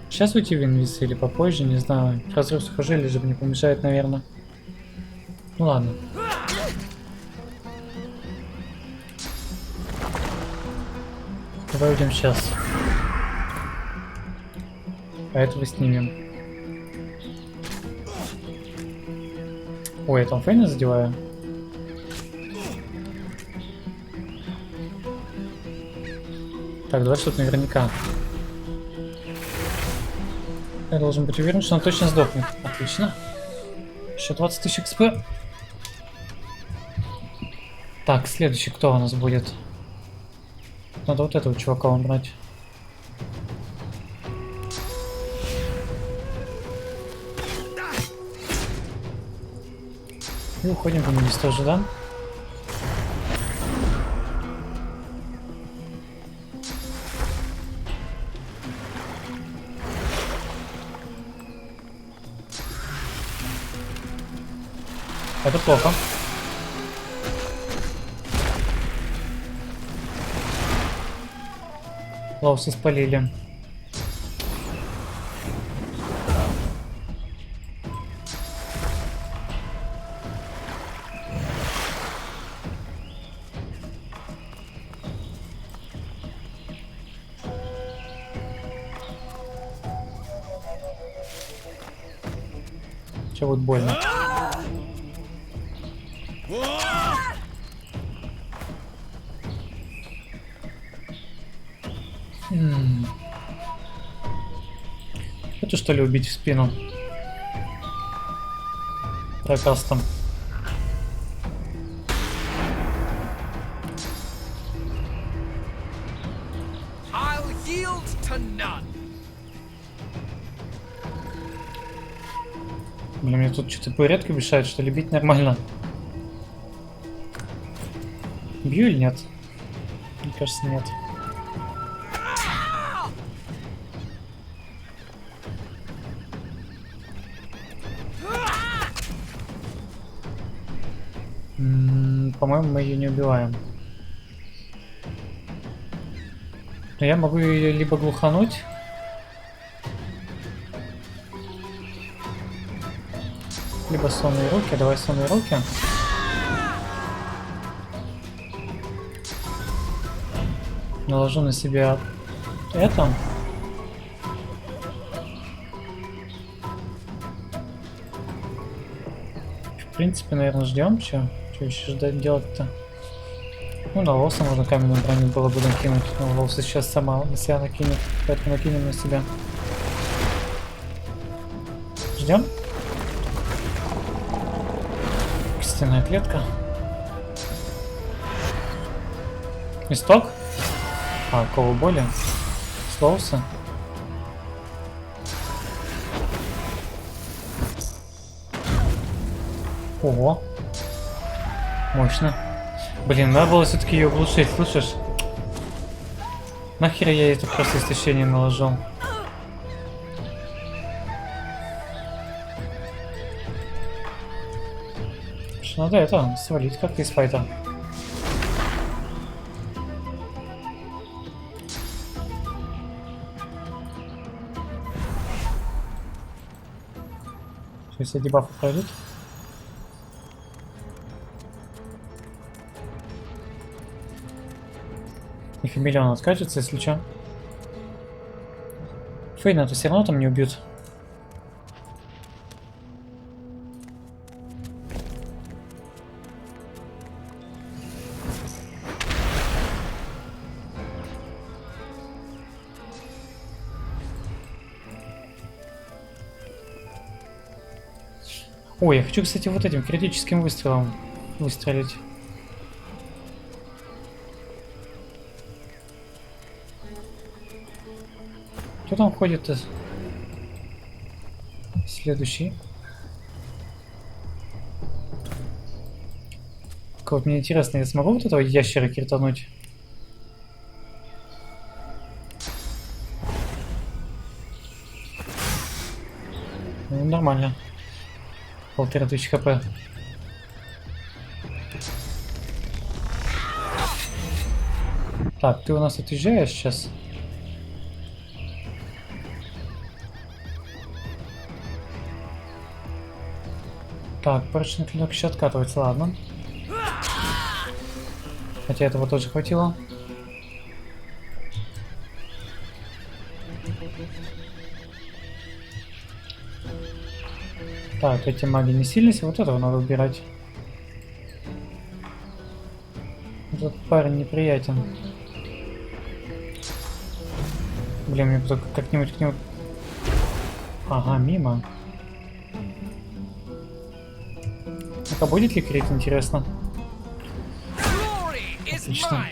Сейчас уйти в инвиз или попозже, не знаю. Разрыв сухожилий же не помешает, наверное. Ну ладно. Давай уйдем сейчас. А этого снимем. Ой, я там Фейна задеваю. Так, 20 штук наверняка. Я должен быть уверен, что он точно сдохнет. Отлично. Еще 20 тысяч XP. Так, следующий кто у нас будет? Надо вот этого чувака убрать. И уходим вниз тоже, да? Это плохо. Лаусы спалили. Чего вот больно? Это что ли убить в спину? Прокастом. Блин, мне тут что-то порядка мешает, что ли, бить нормально. Бью или нет? Мне кажется, нет. По-моему, мы ее не убиваем. Но я могу ее либо глухануть, либо сонные руки. Давай сонные руки. Наложу на себя это. В принципе, наверное, ждем. Что еще ждать делать-то? Ну, на волосы можно каменную броню было бы накинуть. Но волосы сейчас сама на себя накинет. Поэтому накинем на себя. Ждем. Костяная клетка. Исток. А, кого боли? Слоуса. Ого. Мощно. Блин, надо было все-таки ее глушить, слышишь? Нахер я это просто истощение наложил? Что надо это свалить как-то из файта. Если дебафы пройдут. Их миллион откачется, если что. Фейна-то все равно там не убьют. Ой, я хочу, кстати, вот этим критическим выстрелом выстрелить. Кто там ходит? Следующий. Вот мне интересно, я смогу вот этого ящера киртануть? Ну, нормально. 1500 хп. Так, ты у нас отъезжаешь сейчас? Так, порочный клинок еще откатывается, ладно. Хотя этого тоже хватило. Так, эти маги не сильные, вот этого надо убирать. Этот парень неприятен. Блин, мне только как-нибудь к нему... Ага, мимо. А будет ли крит, интересно? Отлично.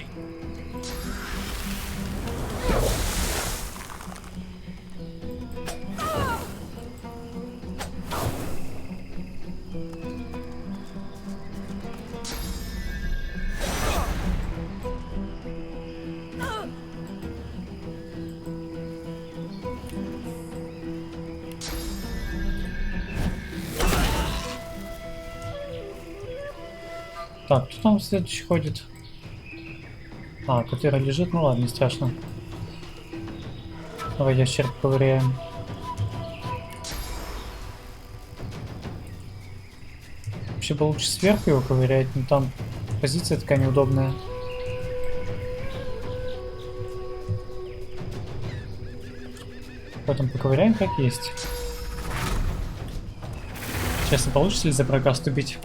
Так, кто там следующий ходит? А, который лежит, ну ладно, не страшно. Давай ящерку ковыряем. Вообще бы лучше сверху его ковырять, но там позиция такая неудобная. Поэтому поковыряем как есть. Честно, получится ли за прогаз убить?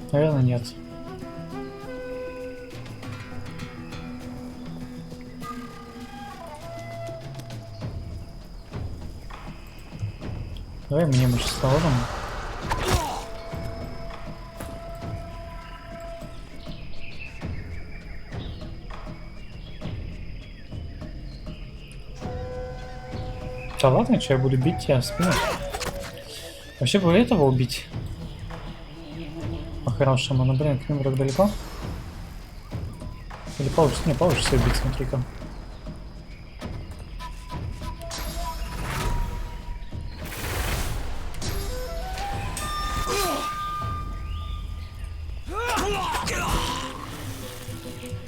Наверное, нет. Давай мне мышь положим. Да ладно, что я буду бить тебя в спину? Вообще бы этого убить. По-хорошему, но блин, к нему так далеко. Или получится? Не получится убить, смотри-ка.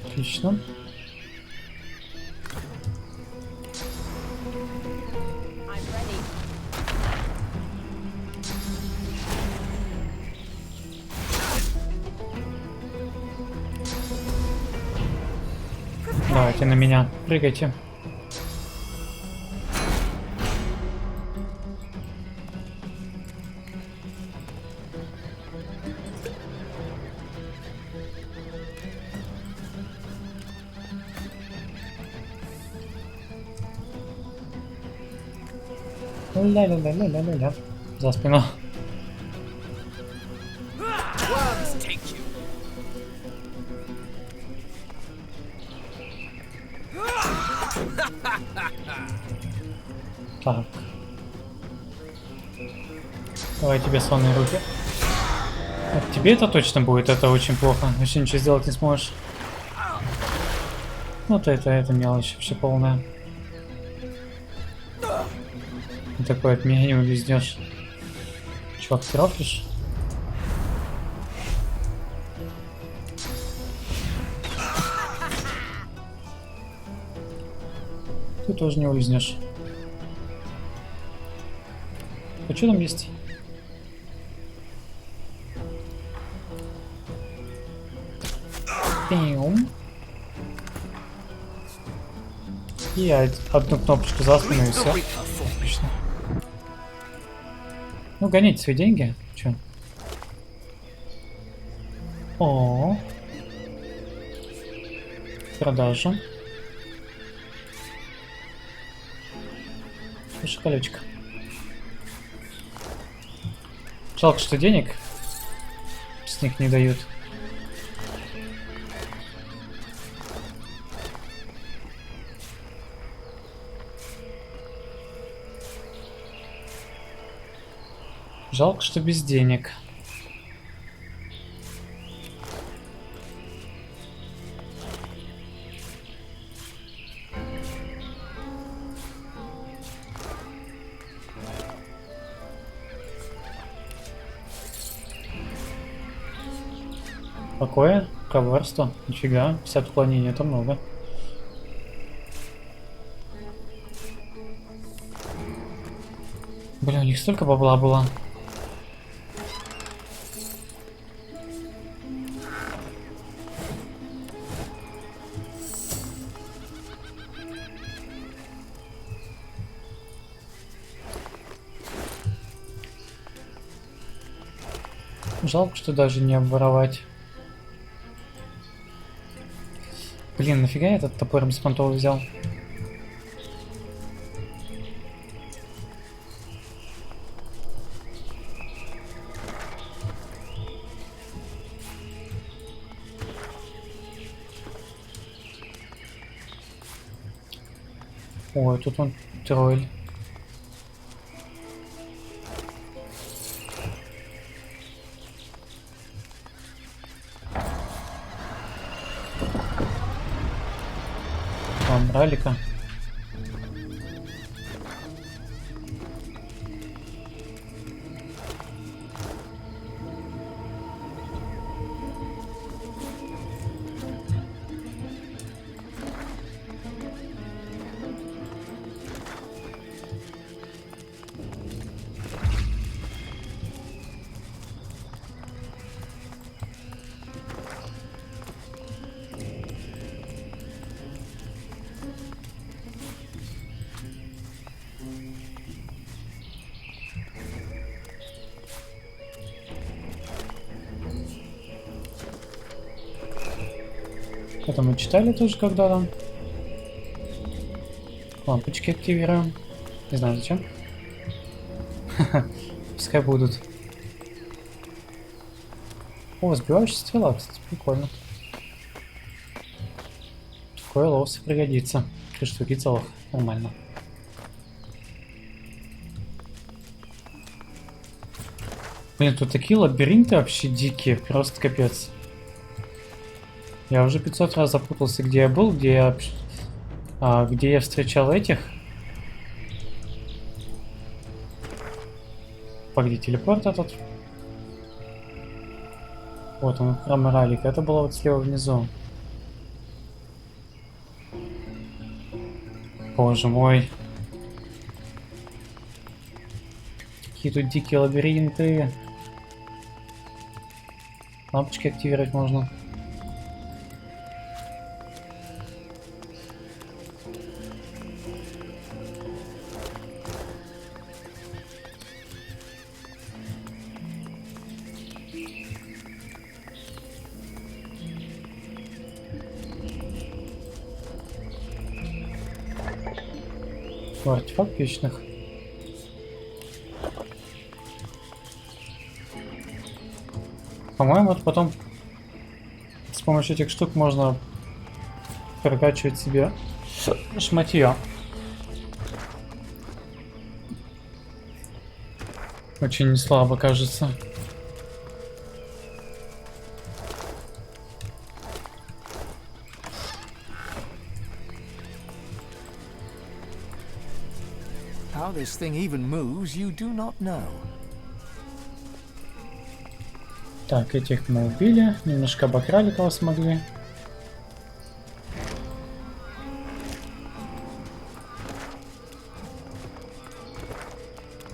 Отлично. Давайте на меня, прыгайте. Ля-ля-ля-ля-ля-ля. За спину. Так. Давай тебе сонные руки. Вот тебе это точно будет, это очень плохо. Вообще ничего сделать не сможешь. Вот это мелочь вообще полная. И такой от меня не улизнешь. Чувак, ты рофлишь? Ты тоже не улизнешь. А что там есть? Пиум. И одну кнопочку за спину и все. Отлично. Ну, гоните свои деньги. Че? О, продажа. Слушай, колечко. Жалко, что денег с них не дают. Жалко, что без денег. Какое? Коварство? Нифига, 50 уклонений, это много. Блин, у них столько бабла было. Жалко, что даже не обворовать. Блин, нафига я этот топор беспонтовый взял? Ой, тут он тролль. Ралика. Это мы читали тоже когда-то. Лампочки активируем. Не знаю зачем. Пускай будут. О, сбивающая стрела, кстати, прикольно. Такое ловце пригодится. 3 штуки целых. Нормально. Блин, тут такие лабиринты вообще дикие. Просто капец. Я уже 500 раз запутался, где я был, где я встречал этих. Погоди, телепорт этот. Вот он, храм Ралика. Это было вот слева внизу. Боже мой. Какие тут дикие лабиринты. Лампочки активировать можно. Артефакт вечных. По-моему, вот потом с помощью этих штук можно прокачивать себе шматье. Очень слабо, кажется. How this thing even moves, you do not know. Так, этих мы убили. Немножко обокрали, кого смогли.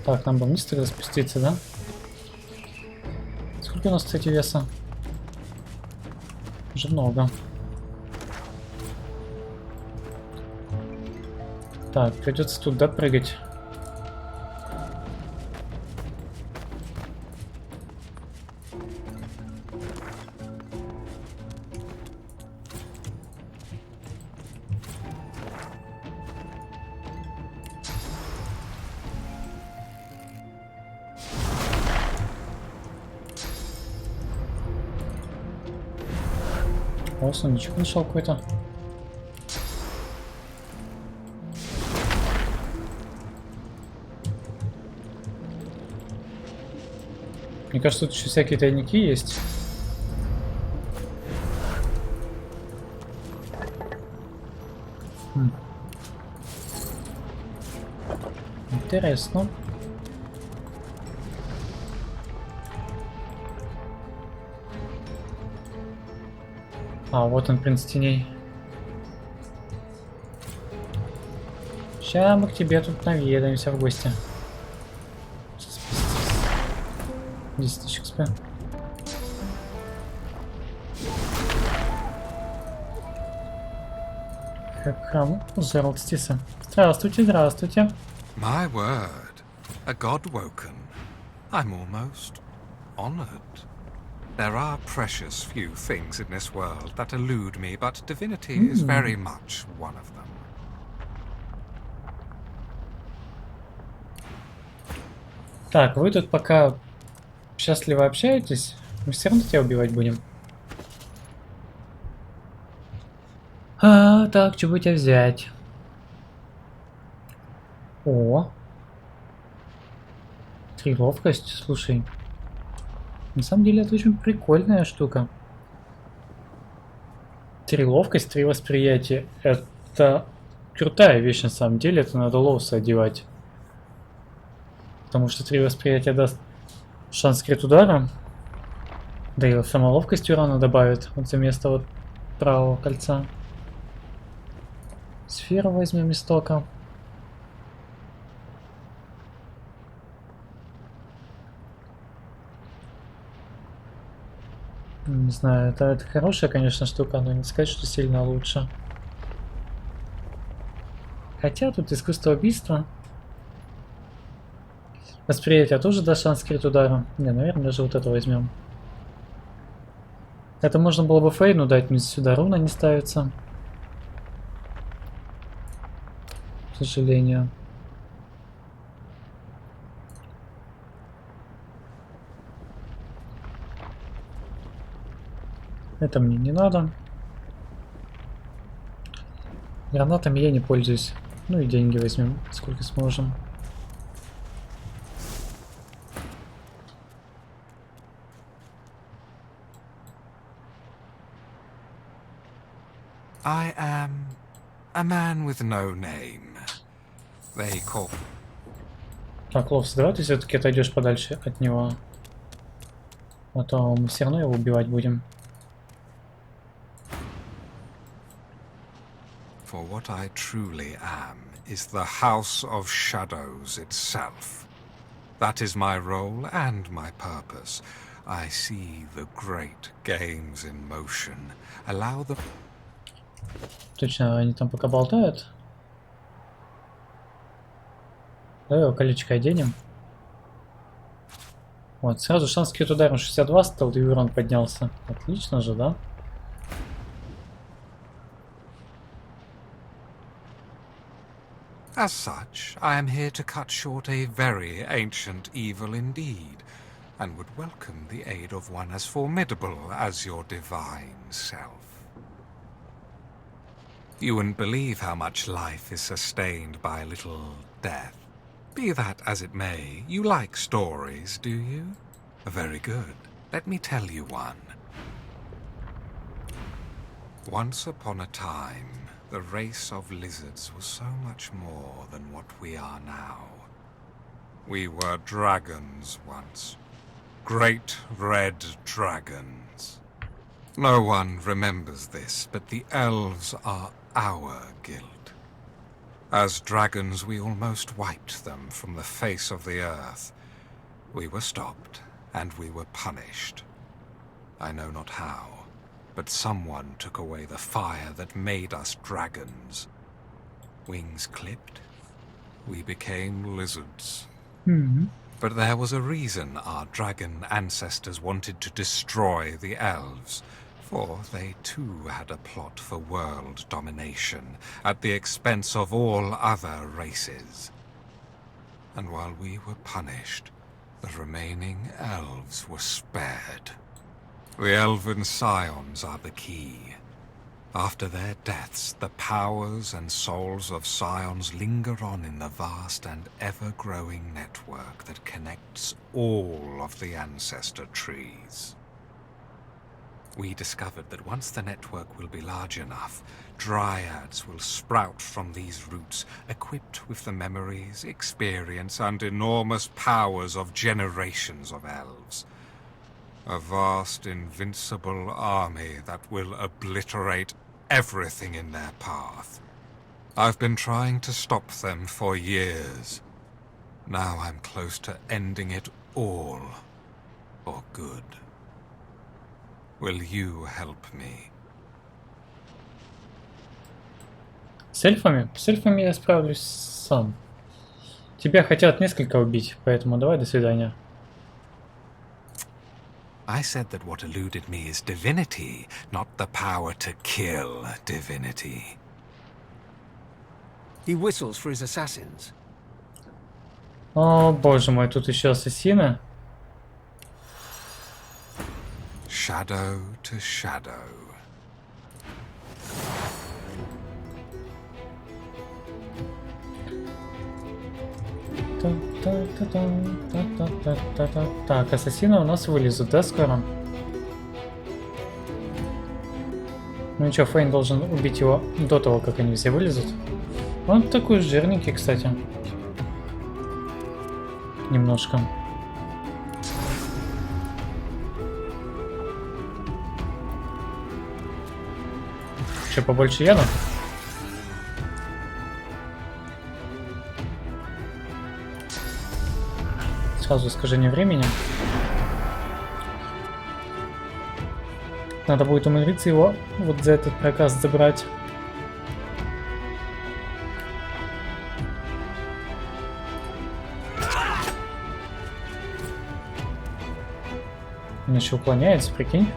Так, нам бы вниз тогда спуститься, да? Сколько у нас, кстати, веса? Уже много. Так, придется тут, да, прыгать. О, сундучок нашел какой-то. Мне кажется, тут еще всякие тайники есть. Интересно. А, вот он, принц теней. Сейчас мы к тебе тут наведаемся в гости. 10 тысяч XP. Храм Зерлстиса. Здравствуйте, здравствуйте. My word, a god woken. I'm almost honored. There are precious few things in this world that elude me, but divinity is very much one of them. Так, вы тут пока счастливо общаетесь, мы все равно тебя убивать будем. А, так, что бы тебя взять? О. 3 ловкость, слушай. На самом деле это очень прикольная штука. 3 ловкость, 3 восприятия. Это крутая вещь на самом деле, это надо лоуса одевать. Потому что 3 восприятия даст шанс крит удара. Да и сама ловкость урона добавит. Вот за место вот правого кольца. Сферу возьмем из тока. Не знаю, это хорошая, конечно, штука, но не сказать, что сильно лучше. Хотя тут искусство убийства. Восприятие тоже даст шанс крит удара. Не, наверное, даже вот это возьмем. Это можно было бы Фейну дать, но сюда руна не ставится. К сожалению. Это мне не надо. Гранатами я не пользуюсь. Ну и деньги возьмем, сколько сможем. I am a man with no name. They call... Так, Ловс, давай ты все-таки отойдешь подальше от него. А то мы все равно его убивать будем. For what I truly am is the House of Shadows itself. That is my role and my purpose. I see the great games in motion. Allow the... Точно, они там пока болтают. Давай его колечко оденем. Вот, сразу шанс крит ударом 62 стал, и урон поднялся. Отлично же, да? As such, I am here to cut short a very ancient evil indeed, and would welcome the aid of one as formidable as your divine self. You wouldn't believe how much life is sustained by a little death. Be that as it may, you like stories, do you? Very good. Let me tell you one. Once upon a time, the race of lizards was so much more than what we are now. We were dragons once. Great red dragons. No one remembers this, but the elves are our guild. As dragons, we almost wiped them from the face of the earth. We were stopped, and we were punished. I know not how, but someone took away the fire that made us dragons. Wings clipped, we became lizards. But there was a reason our dragon ancestors wanted to destroy the elves, for they too had a plot for world domination at the expense of all other races. And while we were punished, the remaining elves were spared. The elven scions are the key. After their deaths, the powers and souls of scions linger on in the vast and ever-growing network that connects all of the ancestor trees. We discovered that once the network will be large enough, dryads will sprout from these roots, equipped with the memories, experience, and enormous powers of generations of elves. A vast, invincible army that will obliterate everything in their path. I've been trying to stop them for years. Now I'm close to ending it all. For good. Will you help me? С эльфами? С эльфами я справлюсь сам. Тебя хотят несколько убить, поэтому давай до свидания. I said that what eluded me is divinity, not the power to kill divinity. He whistles for his assassins. О, боже мой, тут еще ассасины. Shadow to shadow. Так, ассасины у нас вылезут, да, скоро? Ну ничего, Фейн должен убить его до того, как они все вылезут. Он такой жирненький, кстати. Немножко. Че, побольше яда? Сразу искажение времени. Надо будет умудриться его вот за этот проказ забрать. Он еще уклоняется, прикинь.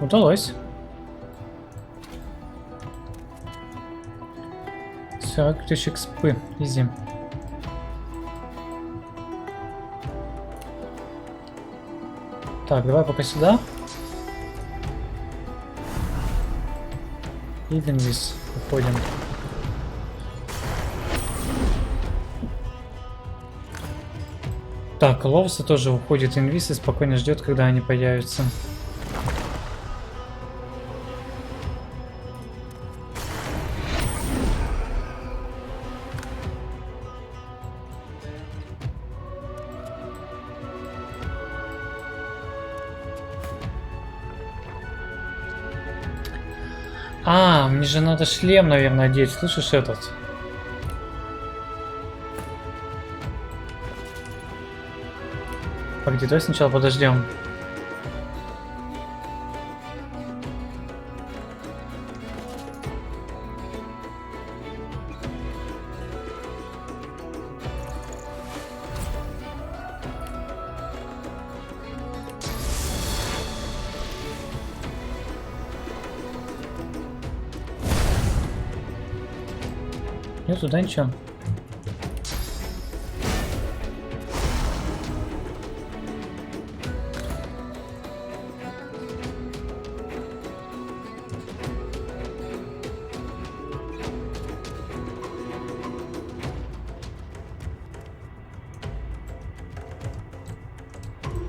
Удалось. 40 тысяч экспы. Изи. Так, давай пока сюда. И в инвиз уходим. Так, Ловса тоже уходит в инвиз и спокойно ждет, когда они появятся. А, мне же надо шлем, наверное, одеть. Слышишь этот? Погоди, давай сначала подождем. Нет, туда ничего.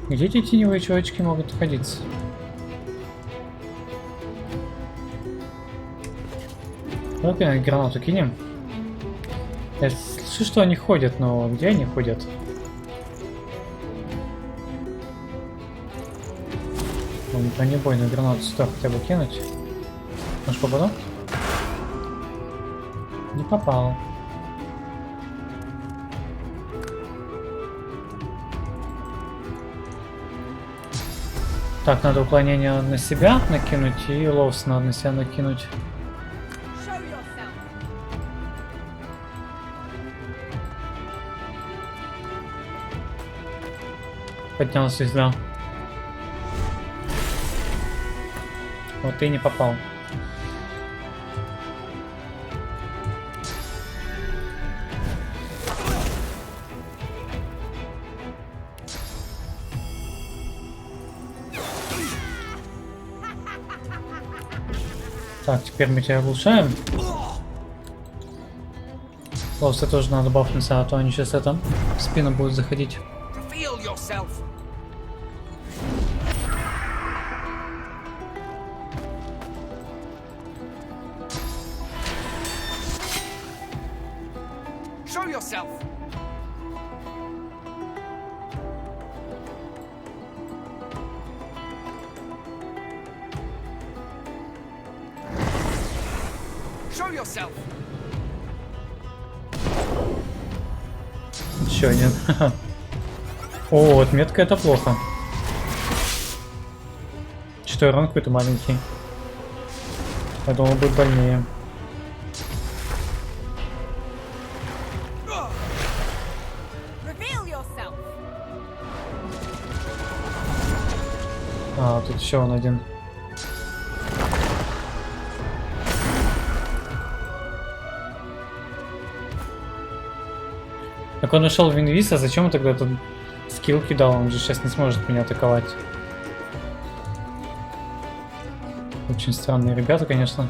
Где эти теневые чувачки могут находиться? Давай гранату кинем. Я слышу, что они ходят, но где они ходят? Можно бронебойную гранату сюда хотя бы кинуть. Может, попаду? Не попал. Так, надо уклонение на себя накинуть и ловс надо на себя накинуть. Поднялся сюда. Вот ты и не попал. Так, теперь мы тебя оглушаем. Ловца тоже надо бафнуться, а то они сейчас это в спину будут заходить. Show yourself. Show yourself. Еще один. О, отметка это плохо. 4 урон какой-то маленький. Я думал, будет больнее. А, тут еще он один. Так он ушел в инвиз, а зачем он тогда этот скилл кидал? Он же сейчас не сможет меня атаковать. Очень странные ребята, конечно.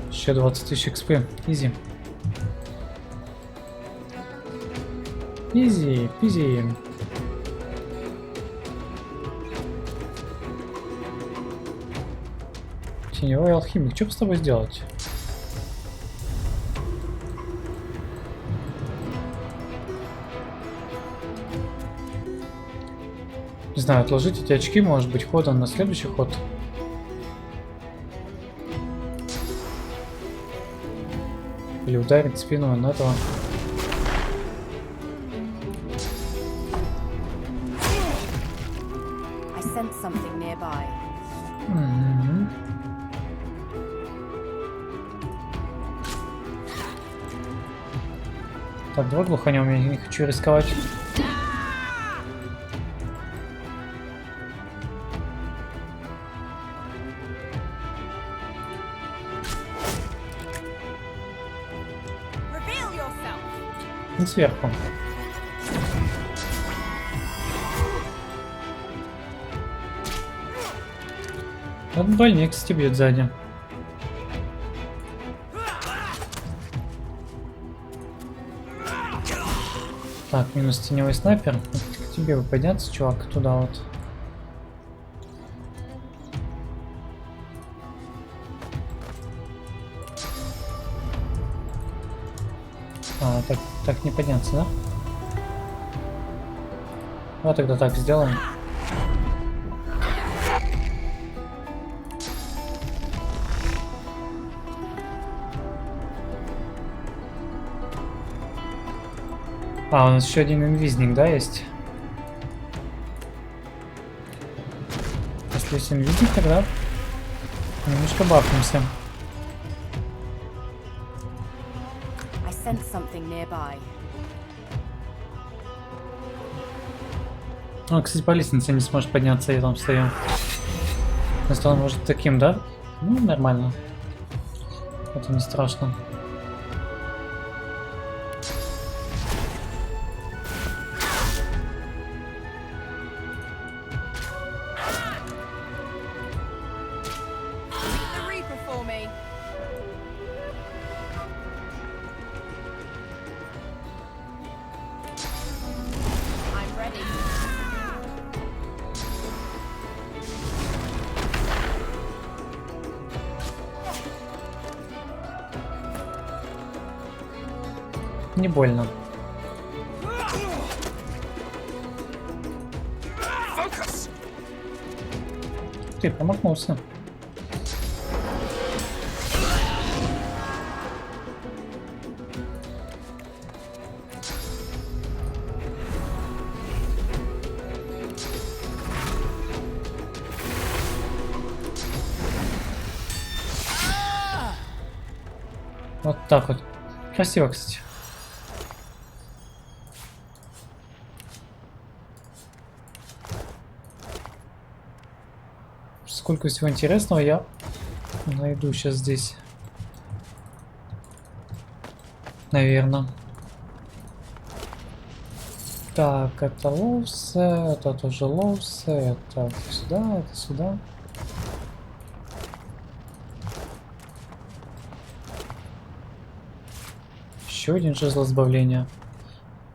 Еще 20 000 XP. Изи. Изи, пизи. Теневой алхимик. Что бы с тобой сделать? Не знаю, отложить эти очки, может быть, ходом на следующий ход. Или ударить спину на этого. Так, два глуханем, я не хочу рисковать. И сверху. Вот больник, кстати, бьет сзади. Так, минус теневой снайпер. К тебе бы подняться, чувак, туда вот. А, так не подняться, да? Вот тогда так сделаем. А, у нас еще один инвизник, да, есть? Если есть инвизник, тогда немножко бафнемся. Он, кстати, по лестнице не сможет подняться, я там стою. Если он может таким, да? Ну, нормально. Это не страшно. Не больно. Ты промахнулся. Вот так вот. Красиво, кстати. Сколько всего интересного я найду сейчас здесь. Наверное. Так, это лоусы, это тоже лоусы, это сюда, это сюда. Еще один жезл избавления.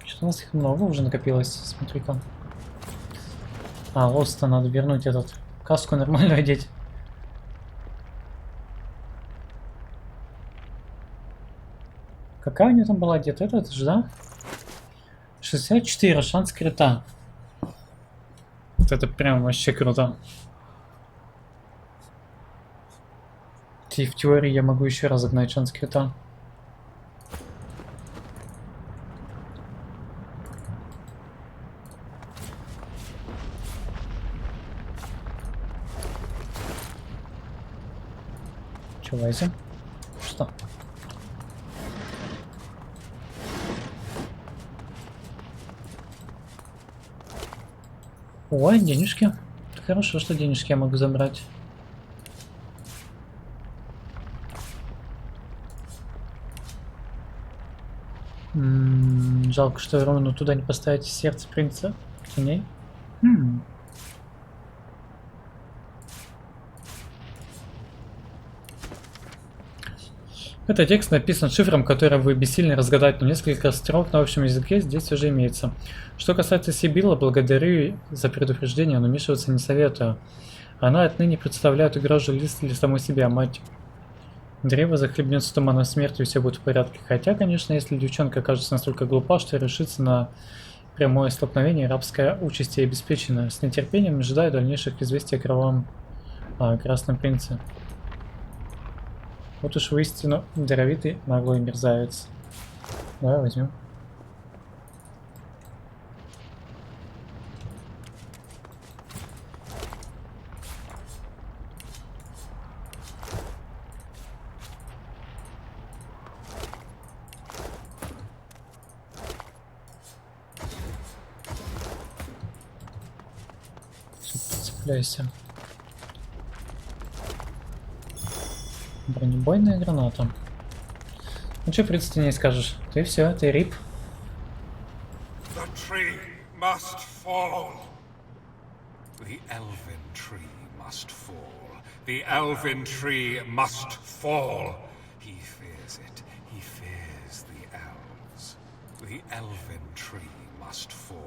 Что-то у нас их много уже накопилось, смотри-ка. А, лоусы-то надо вернуть этот. Каску нормально одеть. Какая у него там была одета? Этот же, да? 64, шанс крита. Вот это прям вообще круто. И в теории я могу еще раз загнать шанс крита. Че, лазим? Что? Ой, денежки. Хорошо, что денежки я могу забрать. Жалко, что ровно туда не поставить сердце принца теней. Это текст написан шифром, который вы бессильны разгадать, но несколько строк на общем языке здесь уже имеется. Что касается Сибилла, благодарю за предупреждение, но вмешиваться не советую. Она отныне представляет угрозу лишь для самой себя, мать. Древо захлебнется туманной смертью, и все будет в порядке. Хотя, конечно, если девчонка окажется настолько глупа, что решится на прямое столкновение, рабская участь ей обеспечена. С нетерпением ожидаю дальнейших известий о кровавом красном принце. Вот уж воистину даровитый наглый мерзавец. Давай возьмем. Цепляйся. Бронебойная граната. Ну что, в принципе, не скажешь? Ты все, ты рип. The tree must fall. The elven tree must fall. The elven tree must fall. He fears it. He fears the elves. The elven tree must fall.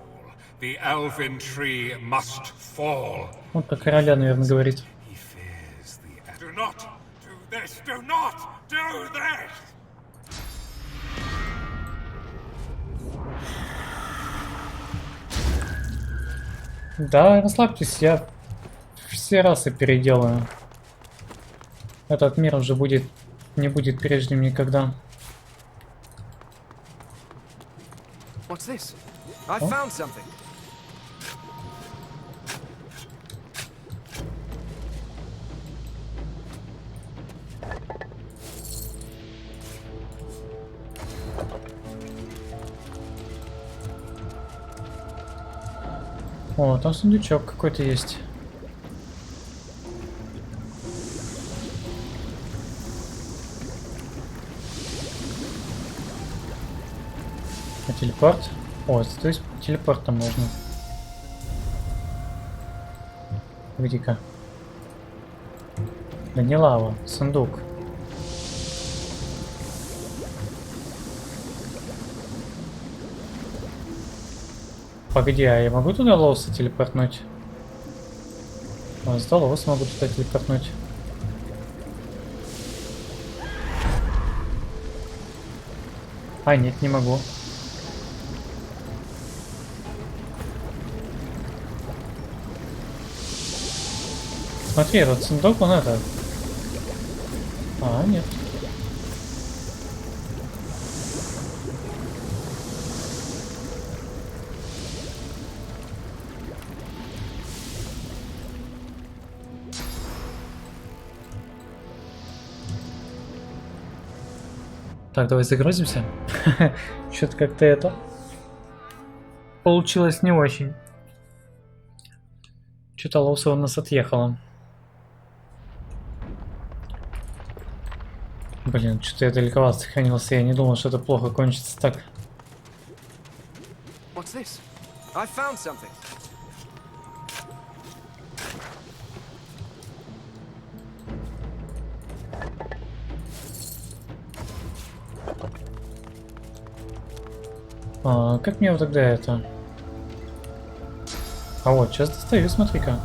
The elven tree must fall. Вот про короля, наверное, говорит. He fears the elves. Do not do this. Do not do this. Да, расслабьтесь, я все расы переделаю. Этот мир уже не будет прежним никогда. What's this? I found something. О, там сундучок какой-то есть. А телепорт? О, то есть телепортом можно. Где-ка? Да не лава, сундук. Погоди, а я могу туда лоуса телепортнуть? А, с лоуса могу туда телепортнуть. А, нет, не могу. Смотри, этот сундук, он это... А, нет. Так, давай загрузимся. Что-то как-то это получилось не очень. Что-то Лоуса у нас отъехала. Блин, что-то я далековато сохранился. Я не думал, что это плохо кончится так. What's this? I found something. Как мне вот тогда это? А вот, сейчас достаю, смотри-ка.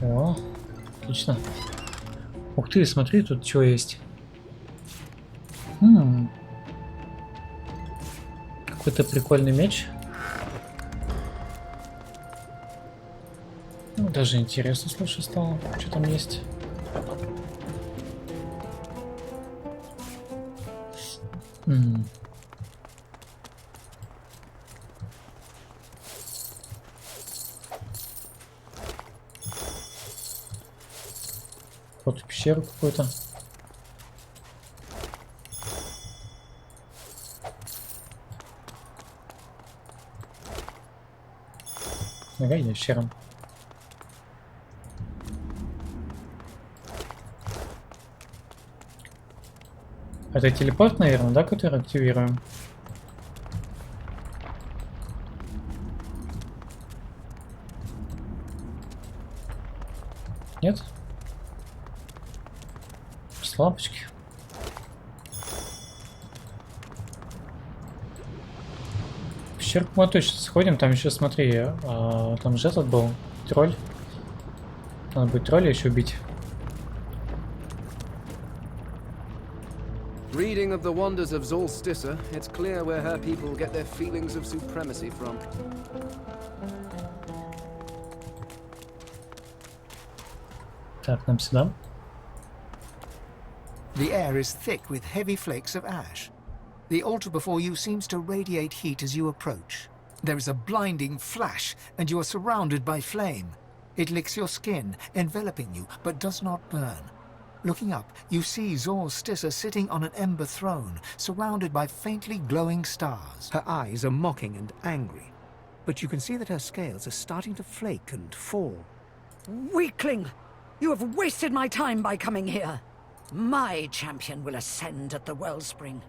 О, отлично. Ух ты, смотри, тут что есть. Какой-то прикольный меч. Ну, даже интересно, слушай, стало, что там есть. Вот в пещеру какую-то. Ага, ящером. Это телепорт, наверное, да, который активируем? Нет? С лампочки. В пещерку мы точно сходим, там еще, смотри, там же этот был, тролль. Надо будет тролля еще убить. Reading of the wonders of Zolstissa, it's clear where her people get their feelings of supremacy from. Так, нам сюда. The air is thick with heavy flakes of ash. The altar before you seems to radiate heat as you approach. There is a blinding flash, and you are surrounded by flame. It licks your skin, enveloping you, but does not burn. Looking up, you see Zolstissa sitting on an ember throne, surrounded by faintly glowing stars. Her eyes are mocking and angry, but you can see that her scales are starting to flake and fall. Weakling! You have wasted my time by coming here. My champion will ascend at the wellspring.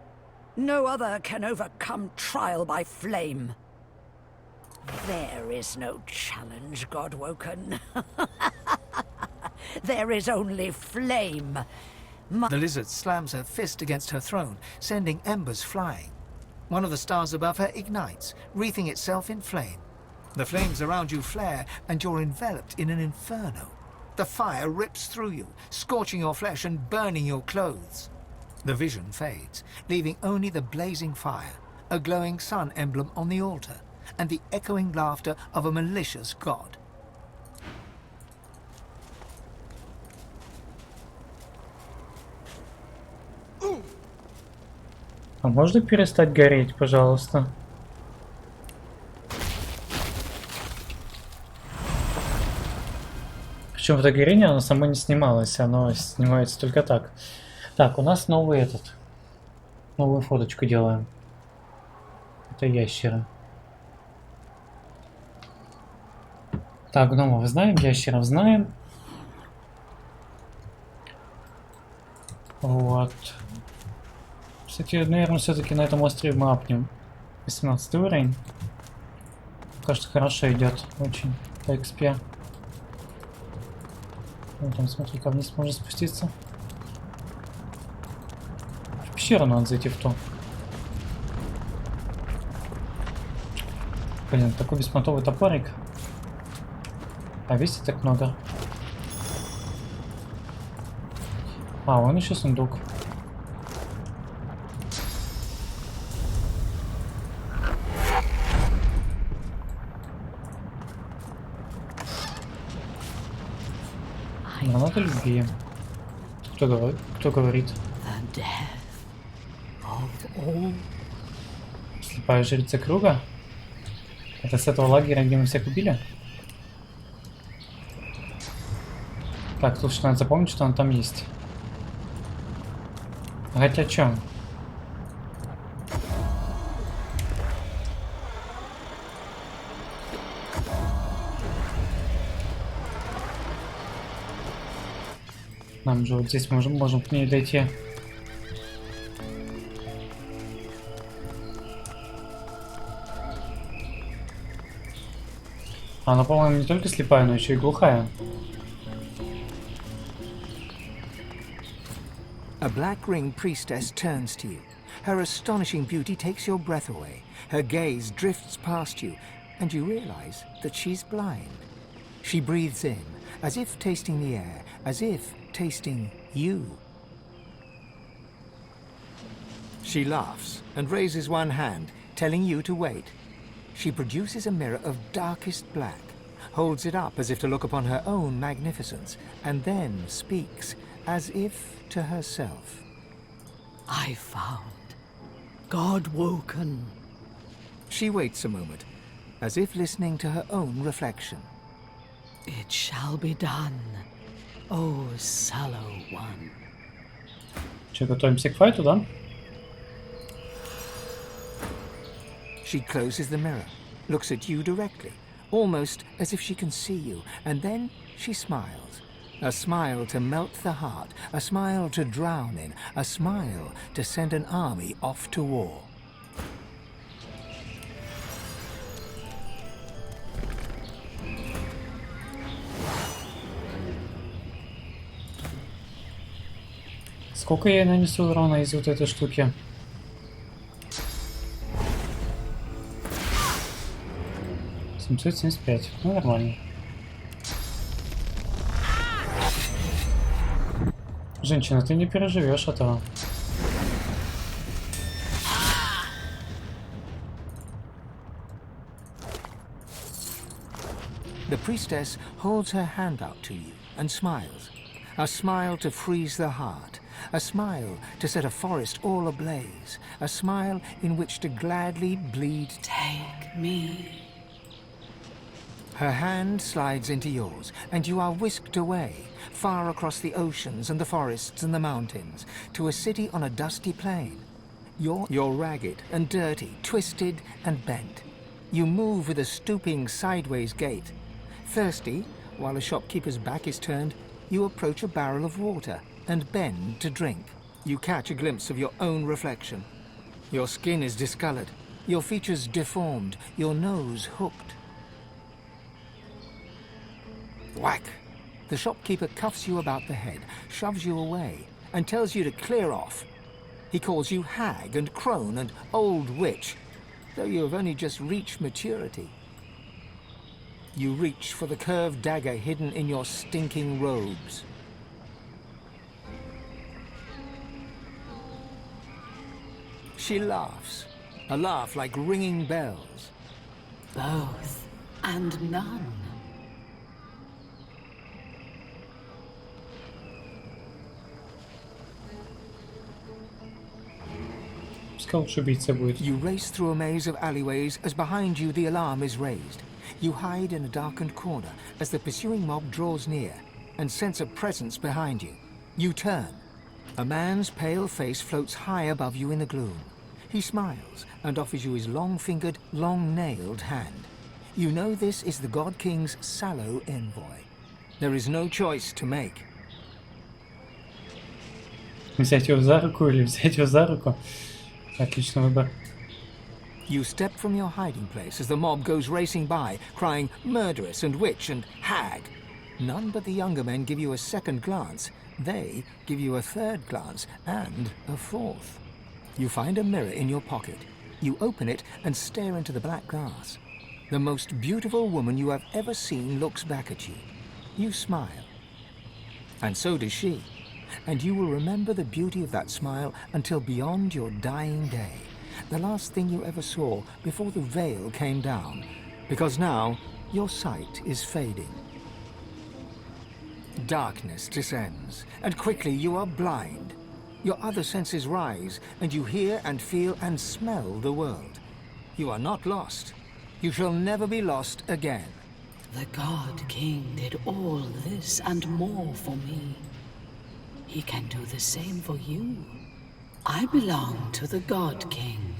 No other can overcome trial by flame. There is no challenge, Godwoken. There is only flame. The lizard slams her fist against her throne, sending embers flying. One of the stars above her ignites, wreathing itself in flame. The flames around you flare, and you're enveloped in an inferno. The fire rips through you, scorching your flesh and burning your clothes. The vision fades, leaving only the blazing fire, a glowing sun emblem on the altar, and the echoing laughter of a malicious god. А можно перестать гореть, пожалуйста? Причем это горение, оно само не снималось, оно снимается только так. Так, у нас новый новую фоточку делаем. Это ящеры. Так, гномов знаем, ящеров знаем. Вот. Кстати, наверное, все-таки на этом острове мы апнем 18 уровень. Кажется, хорошо идет, очень по XP. Ну, там, смотри-ка, вниз можно спуститься. В пещеру надо зайти в ту. Блин, такой беспонтовый топорик. А весит так много. А, вон еще сундук. Граната любви. Кто говорит? Слепая жрица круга? Это с этого лагеря, где мы всех убили? Так, слушай, надо запомнить, что он там есть. Хотя чё? Нам же вот здесь можем к ней дойти. Она, по-моему, не только слепая, но еще и глухая. A black-ringed priestess turns to you. Her astonishing beauty takes your breath away. Her gaze drifts past you, and you realize that she's blind. She breathes in, as if tasting the air, as if tasting you. She laughs and raises one hand, telling you to wait. She produces a mirror of darkest black, holds it up as if to look upon her own magnificence, and then speaks, as if to herself. I found God woken. She waits a moment, as if listening to her own reflection. It shall be done, O sallow one. Че, готовимся к файту, да? She closes the mirror, looks at you directly, almost as if she can see you, and then she smiles. A smile to melt the heart, a smile to drown in, a smile to send an army off to war. Сколько я нанесу урона из вот этой штуки? $775. Ну, нормально. Женщина, ты не переживешь этого. The priestess holds her hand out to you and smiles. A smile to freeze the heart. A smile to set a forest all ablaze. A smile in which to gladly bleed. Take me. Her hand slides into yours, and you are whisked away, far across the oceans and the forests and the mountains, to a city on a dusty plain. You're ragged and dirty, twisted and bent. You move with a stooping sideways gait. Thirsty, while a shopkeeper's back is turned, you approach a barrel of water and bend to drink. You catch a glimpse of your own reflection. Your skin is discolored, your features deformed, your nose hooked. Whack! The shopkeeper cuffs you about the head, shoves you away, and tells you to clear off. He calls you hag and crone and old witch, though you have only just reached maturity. You reach for the curved dagger hidden in your stinking robes. She laughs, a laugh like ringing bells. Both and none. You race through a maze of alleyways as behind you the alarm is raised. You hide in a darkened corner as the pursuing mob draws near and sense a presence behind you. You turn. A man's pale face floats high above you in the gloom. He smiles and offers you his long-fingered, long-nailed hand. You know this is the God King's sallow envoy. There is no choice to make. Взять его за руку или взять его за руку? Отличный выбор. You step from your hiding place as the mob goes racing by, crying murderess and witch and hag. None but the younger men give you a second glance. They give you a third glance and a fourth. You find a mirror in your pocket. You open it and stare into the black glass. The most beautiful woman you have ever seen looks back at you. You smile. And so does she. And you will remember the beauty of that smile until beyond your dying day. The last thing you ever saw before the veil came down. Because now, your sight is fading. Darkness descends, and quickly you are blind. Your other senses rise, and you hear and feel and smell the world. You are not lost. You shall never be lost again. The God King did all this and more for me. He can do the same for you. I belong to the God King.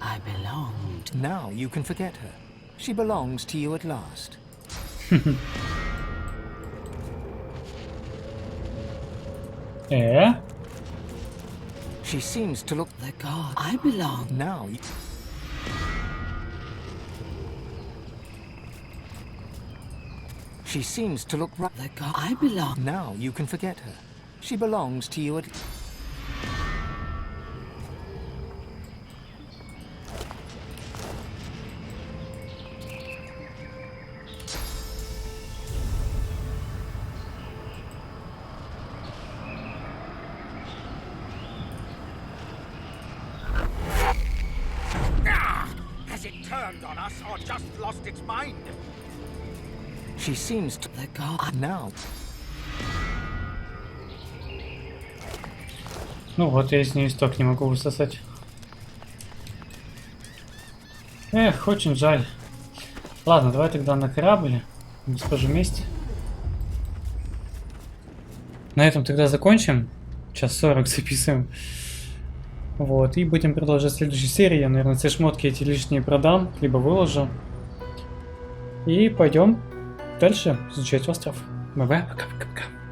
I belonged. Now you can forget her. She belongs to you at last. Yeah. She seems to look the god. I belong. Now. She seems to look right. The god. I belong. Now you can forget her. She belongs to you at. Has it turned on us or just lost its mind? She seems to. The god. Now. Ну вот, я из нее исток не могу высосать. Эх, очень жаль. Ладно, давай тогда на корабль. Госпожу месть. На этом тогда закончим. Час 40 записываем. Вот, и будем продолжать в следующей серии. Я, наверное, все шмотки эти лишние продам, либо выложу. И пойдем дальше изучать остров. Бай-бай, пока-пока-пока.